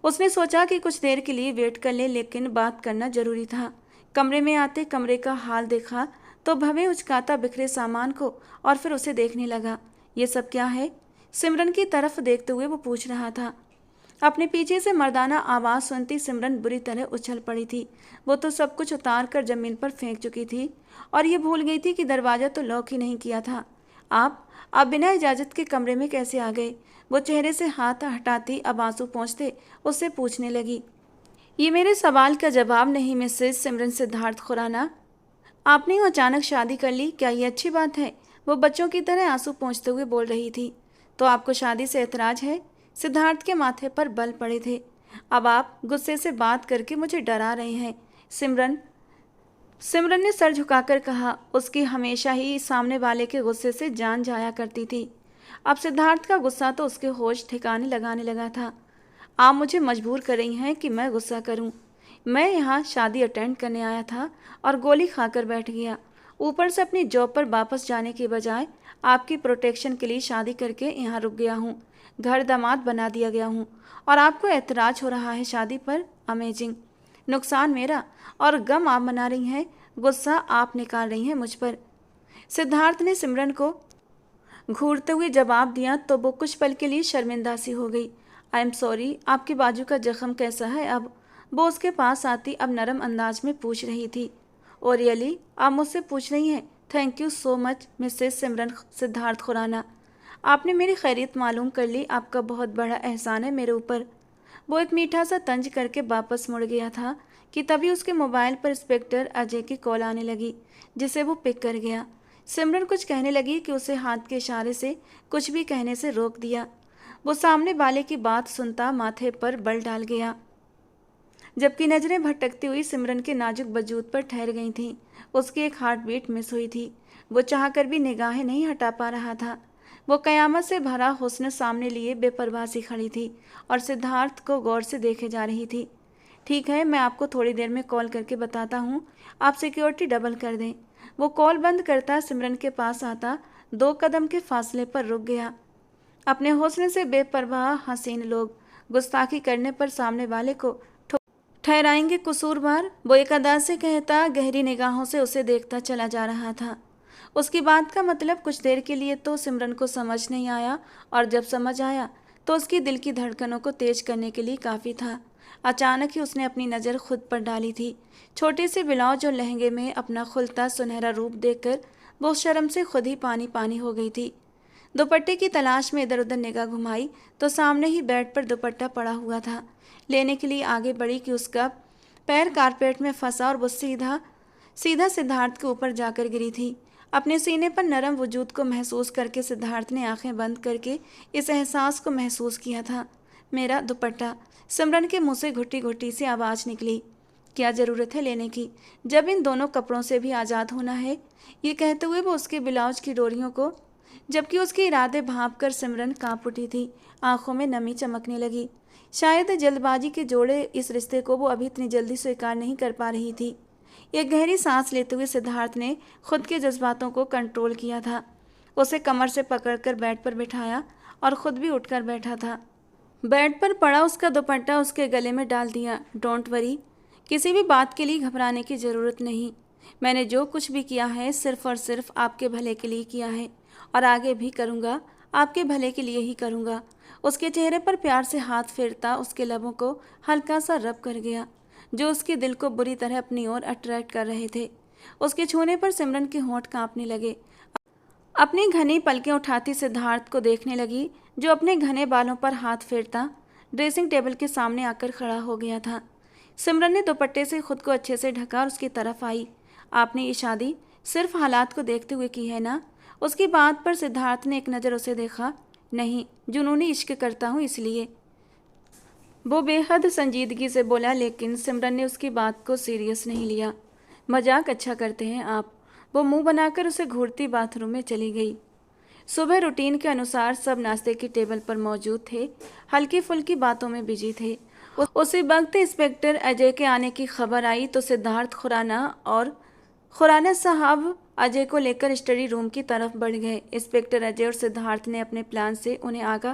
उसने सोचा कि कुछ देर के लिए वेट कर ले, लेकिन बात करना जरूरी था। कमरे में आते कमरे का हाल देखा तो भवे उचकाता बिखरे सामान को और फिर उसे देखने लगा। ये सब क्या है? सिमरन की तरफ देखते हुए वो पूछ रहा था। अपने पीछे से मर्दाना आवाज़ सुनती सिमरन बुरी तरह उछल पड़ी थी। वो तो सब कुछ उतार कर जमीन पर फेंक चुकी थी और ये भूल गई थी कि दरवाज़ा तो लॉक ही नहीं किया था। आप बिना इजाज़त के कमरे में कैसे आ गए? वो चेहरे से हाथ हटाती अब आंसू पहुँचते उससे पूछने लगी। ये मेरे सवाल का जवाब नहीं मिसेस सिमरन, सिद्धार्थ खुराना। आपने यूँ अचानक शादी कर ली, क्या ये अच्छी बात है? वो बच्चों की तरह आंसू पोंछते हुए बोल रही थी। तो आपको शादी से ऐतराज़ है? सिद्धार्थ के माथे पर बल पड़े थे। अब आप गुस्से से बात करके मुझे डरा रहे हैं। सिमरन सिमरन ने सर झुकाकर कहा। उसकी हमेशा ही सामने वाले के गुस्से से जान जाया करती थी। अब सिद्धार्थ का गुस्सा तो उसके होश ठिकाने लगाने लगा था। आप मुझे मजबूर कर रही हैं कि मैं गुस्सा करूं। मैं यहाँ शादी अटेंड करने आया था और गोली खाकर बैठ गया। ऊपर से अपनी जॉब पर वापस जाने के बजाय आपकी प्रोटेक्शन के लिए शादी करके यहाँ रुक गया हूँ। घर दामाद बना दिया गया हूँ और आपको ऐतराज़ हो रहा है शादी पर? अमेजिंग। नुकसान मेरा और गम आप मना रही हैं, गुस्सा आप निकाल रही हैं मुझ पर। सिद्धार्थ ने सिमरन को घूरते हुए जवाब दिया तो वो कुछ पल के लिए शर्मिंदा सी हो गई। आई एम सॉरी, आपकी बाजू का जख्म कैसा है अब? वो उसके पास आती अब नरम अंदाज में पूछ रही थी। और रियली आप मुझसे पूछ रही हैं? Thank you so much Mrs Simran, Siddharth Khurana. आपने मेरी खैरियत मालूम कर ली, आपका बहुत बड़ा एहसान है मेरे ऊपर। वो एक मीठा सा तंज करके वापस मुड़ गया था कि तभी उसके मोबाइल पर इंस्पेक्टर अजय की कॉल आने लगी, जिसे वो पिक कर गया। सिमरन कुछ कहने लगी कि उसे हाथ के इशारे से कुछ भी कहने से रोक दिया। वो सामने वाले की बात सुनता माथे पर बल डाल गया, जबकि नजरें भटकती हुई सिमरन के नाजुक वजूद पर ठहर गई थीं। उसकी एक हार्ट बीट मिस हुई थी। वो चाहकर भी निगाहें नहीं हटा पा रहा था। वो कयामत से भरा हुस्न सामने लिए बेपरवाह सी खड़ी थी और सिद्धार्थ को गौर से देखे जा रही थी। ठीक है, मैं आपको थोड़ी देर में कॉल करके बताता हूँ, आप सिक्योरिटी डबल कर दें। वो कॉल बंद करता सिमरन के पास आता 2 कदम के फासले पर रुक गया। अपने हुस्न से बेपरवाह हसीन लोग गुस्ताखी करने पर सामने वाले को ठहराएंगे कसूरवार। वो एक अदा से कहता गहरी निगाहों से उसे देखता चला जा रहा था। उसकी बात का मतलब कुछ देर के लिए तो सिमरन को समझ नहीं आया, और जब समझ आया तो उसकी दिल की धड़कनों को तेज करने के लिए काफ़ी था। अचानक ही उसने अपनी नज़र खुद पर डाली थी। छोटे से ब्लाउज और लहंगे में अपना खुलता सुनहरा रूप देखकर वो शर्म से खुद ही पानी पानी हो गई थी। दुपट्टे की तलाश में इधर उधर निगाह घुमाई तो सामने ही बेड पर दुपट्टा पड़ा हुआ था। लेने के लिए आगे बढ़ी कि उसका पैर कारपेट में फंसा और वो सीधा सीधा सिद्धार्थ के ऊपर जाकर गिरी थी। अपने सीने पर नरम वजूद को महसूस करके सिद्धार्थ ने आंखें बंद करके इस एहसास को महसूस किया था। मेरा दुपट्टा। सिमरन के मुंह से घुट्टी घुट्टी सी आवाज़ निकली। क्या ज़रूरत है लेने की, जब इन दोनों कपड़ों से भी आज़ाद होना है? ये कहते हुए वो उसके ब्लाउज की डोरियों को, जबकि उसके इरादे भांप कर सिमरन कांप उठी थी। आंखों में नमी चमकने लगी। शायद जल्दबाजी के जोड़े इस रिश्ते को वो अभी इतनी जल्दी स्वीकार नहीं कर पा रही थी। एक गहरी सांस लेते हुए सिद्धार्थ ने खुद के जज्बातों को कंट्रोल किया था। उसे कमर से पकड़कर बेड पर बिठाया और खुद भी उठकर बैठा था। बेड पर पड़ा उसका दुपट्टा उसके गले में डाल दिया। डोंट वरी, किसी भी बात के लिए घबराने की ज़रूरत नहीं। मैंने जो कुछ भी किया है सिर्फ़ और सिर्फ आपके भले के लिए किया है, और आगे भी करूँगा, आपके भले के लिए ही करूँगा। उसके चेहरे पर प्यार से हाथ फेरता उसके लबों को हल्का सा रब कर गया, जो उसके दिल को बुरी तरह अपनी ओर अट्रैक्ट कर रहे थे। उसके छूने पर सिमरन के होंठ कांपने लगे। अपनी घनी पलकें उठाती सिद्धार्थ को देखने लगी, जो अपने घने बालों पर हाथ फेरता ड्रेसिंग टेबल के सामने आकर खड़ा हो गया था। सिमरन ने दुपट्टे से खुद को अच्छे से ढका और उसकी तरफ आई। आपने ये शादी सिर्फ हालात को देखते हुए की है ना? उसकी बात पर सिद्धार्थ ने एक नज़र उसे देखा। नहीं, जुनूनी इश्क करता हूँ इसलिए। वो बेहद संजीदगी से बोला, लेकिन सिमरन ने उसकी बात को सीरियस नहीं लिया। मजाक अच्छा करते हैं आप। वो मुंह बनाकर उसे घूरती बाथरूम में चली गई। सुबह रूटीन के अनुसार सब नाश्ते की टेबल पर मौजूद थे, हल्की फुल्की बातों में बिजी थे। उसी वक्त इंस्पेक्टर अजय के आने की खबर आई तो सिद्धार्थ खुराना साहब अजय को लेकर स्टडी रूम की तरफ बढ़ गए। इंस्पेक्टर अजय और सिद्धार्थ ने अपने प्लान से उन्हें आगाह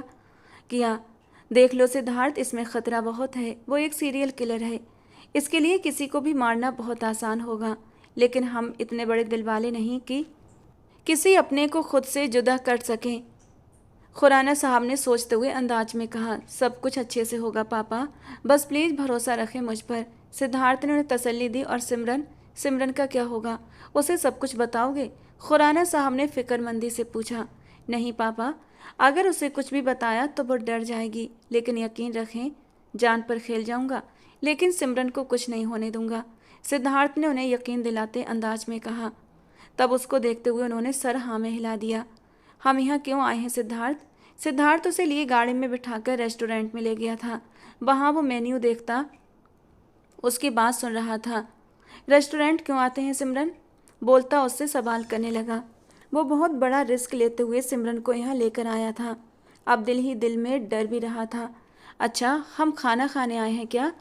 किया। देख लो सिद्धार्थ, इसमें खतरा बहुत है। वो एक सीरियल किलर है। इसके लिए किसी को भी मारना बहुत आसान होगा, लेकिन हम इतने बड़े दिलवाले नहीं कि किसी अपने को खुद से जुदा कर सकें। खुराना साहब ने सोचते हुए अंदाज में कहा, सब कुछ अच्छे से होगा पापा, बस प्लीज़ भरोसा रखें मुझ पर। सिद्धार्थ ने उन्हें तसल्ली दी। और सिमरन का क्या होगा? उसे सब कुछ बताओगे? खुराना साहब ने फिक्रमंदी से पूछा। नहीं पापा, अगर उसे कुछ भी बताया तो वो डर जाएगी, लेकिन यकीन रखें जान पर खेल जाऊंगा, लेकिन सिमरन को कुछ नहीं होने दूंगा। सिद्धार्थ ने उन्हें यकीन दिलाते अंदाज में कहा। तब उसको देखते हुए उन्होंने सर हाँ में हिला दिया। हम यहाँ क्यों आए हैं सिद्धार्थ? सिद्धार्थ उसे लिए गाड़ी में बिठाकर रेस्टोरेंट में ले गया था। वहाँ वो मेन्यू देखता उसकी बात सुन रहा था। रेस्टोरेंट क्यों आते हैं सिमरन? बोलता उससे सवाल करने लगा। वो बहुत बड़ा रिस्क लेते हुए सिमरन को यहाँ लेकर आया था। अब दिल ही दिल में डर भी रहा था। अच्छा, हम खाना खाने आए हैं क्या?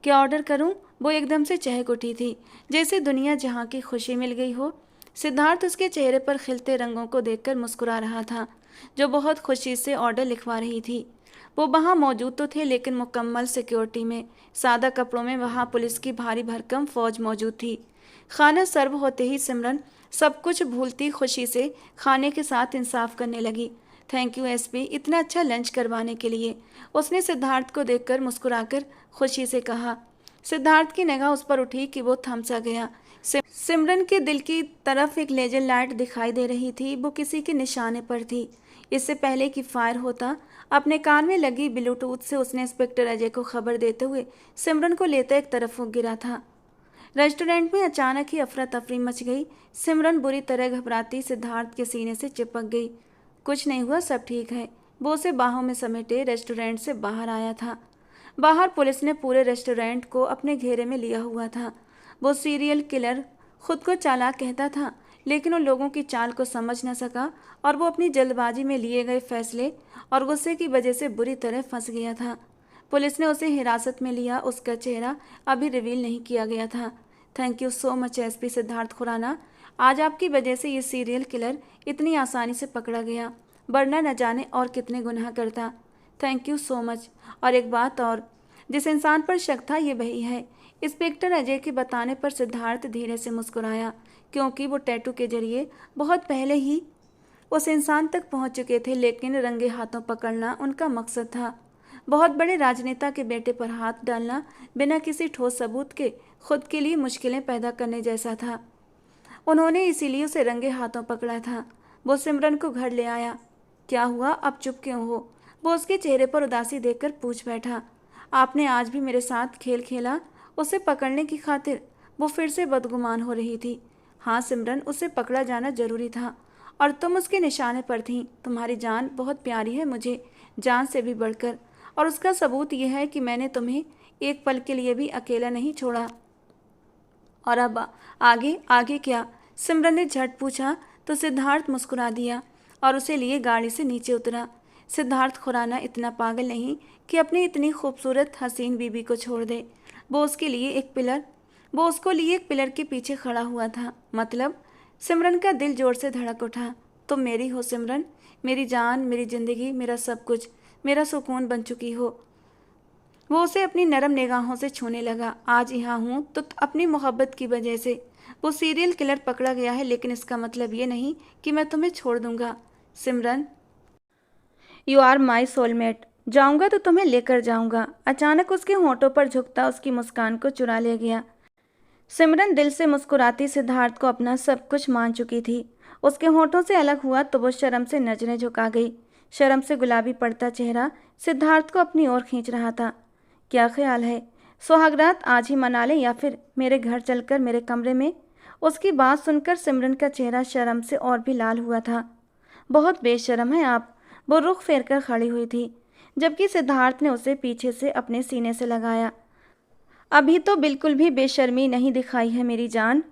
क्या ऑर्डर करूं? वो एकदम से चहक उठी थी, जैसे दुनिया जहां की खुशी मिल गई हो। सिद्धार्थ उसके चेहरे पर खिलते रंगों को देखकर मुस्कुरा रहा था, जो बहुत खुशी से ऑर्डर लिखवा रही थी। वो वहाँ मौजूद तो थे, लेकिन मुकम्मल सिक्योरिटी में, सादा कपड़ों में। वहाँ पुलिस की भारी भरकम फौज मौजूद थी। खाना सर्व होते ही सिमरन सब कुछ भूलती खुशी से खाने के साथ इंसाफ करने लगी। थैंक यू एसपी, इतना अच्छा लंच करवाने के लिए। उसने सिद्धार्थ को देखकर मुस्कुराकर खुशी से कहा। सिद्धार्थ की निगाह उस पर उठी कि वो थम सा गया। सिमरन के दिल की तरफ एक लेजर लाइट दिखाई दे रही थी। वो किसी के निशाने पर थी। इससे पहले कि फायर होता, अपने कान में लगी ब्लूटूथ से उसने इंस्पेक्टर अजय को खबर देते हुए सिमरन को लेता एक तरफ वो गिरा था। रेस्टोरेंट में अचानक ही अफरा तफरी मच गई। सिमरन बुरी तरह घबराती सिद्धार्थ के सीने से चिपक गई। कुछ नहीं हुआ, सब ठीक है। वो उसे बाहों में समेटे रेस्टोरेंट से बाहर आया था। बाहर पुलिस ने पूरे रेस्टोरेंट को अपने घेरे में लिया हुआ था। वो सीरियल किलर खुद को चालाक कहता था, लेकिन उन लोगों की चाल को समझ न सका और वो अपनी जल्दबाजी में लिए गए फैसले और गुस्से की वजह से बुरी तरह फंस गया था। पुलिस ने उसे हिरासत में लिया। उसका चेहरा अभी रिवील नहीं किया गया था। Thank you so much SP Siddharth Khurana. आज आपकी वजह से ये सीरियल किलर इतनी आसानी से पकड़ा गया, वरना न जाने और कितने गुनाह करता। Thank you so much. और एक बात और, जिस इंसान पर शक था ये वही है। इंस्पेक्टर अजय के बताने पर सिद्धार्थ धीरे से मुस्कुराया, क्योंकि वो टैटू के जरिए बहुत पहले ही उस इंसान तक पहुंच चुके थे, लेकिन रंगे हाथों पकड़ना उनका मकसद था। बहुत बड़े राजनेता के बेटे पर हाथ डालना बिना किसी ठोस सबूत के खुद के लिए मुश्किलें पैदा करने जैसा था। उन्होंने इसीलिए उसे रंगे हाथों पकड़ा था। वो सिमरन को घर ले आया। क्या हुआ, अब चुप क्यों हो? वो उसके चेहरे पर उदासी देखकर पूछ बैठा। आपने आज भी मेरे साथ खेल खेला? उसे पकड़ने की खातिर वो फिर से बदगुमान हो रही थी। हाँ सिमरन, उसे पकड़ा जाना जरूरी था और तुम उसके निशाने पर थीं। तुम्हारी जान बहुत प्यारी है मुझे, जान से भी बढ़कर, और उसका सबूत यह है कि मैंने तुम्हें एक पल के लिए भी अकेला नहीं छोड़ा। और अब आगे आगे क्या? सिमरन ने झट पूछा तो सिद्धार्थ मुस्कुरा दिया और उसे लिए गाड़ी से नीचे उतरा। सिद्धार्थ खुराना इतना पागल नहीं कि अपनी इतनी खूबसूरत हसीन बीबी को छोड़ दे। वो उसको लिए एक पिलर के पीछे खड़ा हुआ था। मतलब? सिमरन का दिल जोर से धड़क उठा। तुम मेरी हो सिमरन, मेरी जान, मेरी जिंदगी, मेरा सब कुछ, मेरा सुकून बन चुकी हो। वो उसे अपनी नरम निगाहों से छूने लगा। आज यहाँ हूँ तो अपनी मोहब्बत की वजह से। वो सीरियल किलर पकड़ा गया है, लेकिन इसका मतलब ये नहीं कि मैं तुम्हें छोड़ दूंगा। सिमरन, यू आर माई सोलमेट। जाऊंगा तो तुम्हें लेकर जाऊंगा। अचानक उसके होंठों पर झुकता उसकी मुस्कान को चुरा ले गया। सिमरन दिल से मुस्कुराती सिद्धार्थ को अपना सब कुछ मान चुकी थी। उसके होंठों से अलग हुआ तो वो शर्म से नजरें झुका गई। शर्म से गुलाबी पड़ता चेहरा सिद्धार्थ को अपनी ओर खींच रहा था। क्या ख्याल है, सुहागरात आज ही मना लें या फिर मेरे घर चलकर मेरे कमरे में? उसकी बात सुनकर सिमरन का चेहरा शर्म से और भी लाल हुआ था। बहुत बेशर्म है आप, वो रुख फेर कर खड़ी हुई थी, जबकि सिद्धार्थ ने उसे पीछे से अपने सीने से लगाया। अभी तो बिल्कुल भी बेशर्मी नहीं दिखाई है मेरी जान,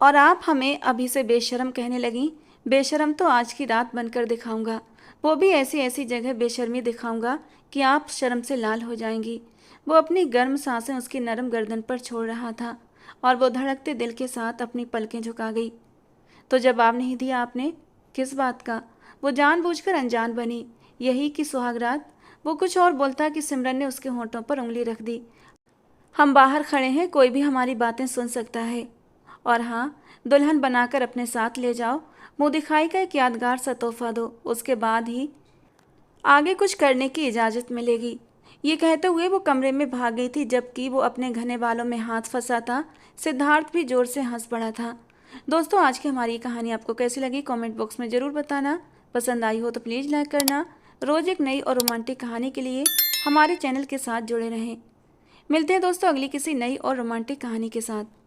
और आप हमें अभी से बेशर्म कहने लगी। बेशर्म तो आज की रात बनकर दिखाऊंगा, वो भी ऐसी ऐसी जगह बेशर्मी दिखाऊंगा कि आप शर्म से लाल हो जाएंगी। वो अपनी गर्म सांसें उसकी नरम गर्दन पर छोड़ रहा था और वो धड़कते दिल के साथ अपनी पलकें झुका गई। तो जवाब नहीं दिया आपने? किस बात का? वो जानबूझकर अनजान बनी, यही कि सुहागरात। वो कुछ और बोलता कि सिमरन ने उसके होंठों पर उंगली रख दी। हम बाहर खड़े हैं, कोई भी हमारी बातें सुन सकता है। और हाँ, दुल्हन बनाकर अपने साथ ले जाओ, मुंह दिखाई का एक यादगार सा तोहफा दो, उसके बाद ही आगे कुछ करने की इजाज़त मिलेगी। ये कहते हुए वो कमरे में भाग गई थी, जबकि वो अपने घने बालों में हाथ फंसा था। सिद्धार्थ भी जोर से हंस पड़ा था। दोस्तों, आज की हमारी कहानी आपको कैसी लगी कमेंट बॉक्स में ज़रूर बताना। पसंद आई हो तो प्लीज़ लाइक करना। रोज़ एक नई और रोमांटिक कहानी के लिए हमारे चैनल के साथ जुड़े रहें। मिलते हैं दोस्तों अगली किसी नई और रोमांटिक कहानी के साथ।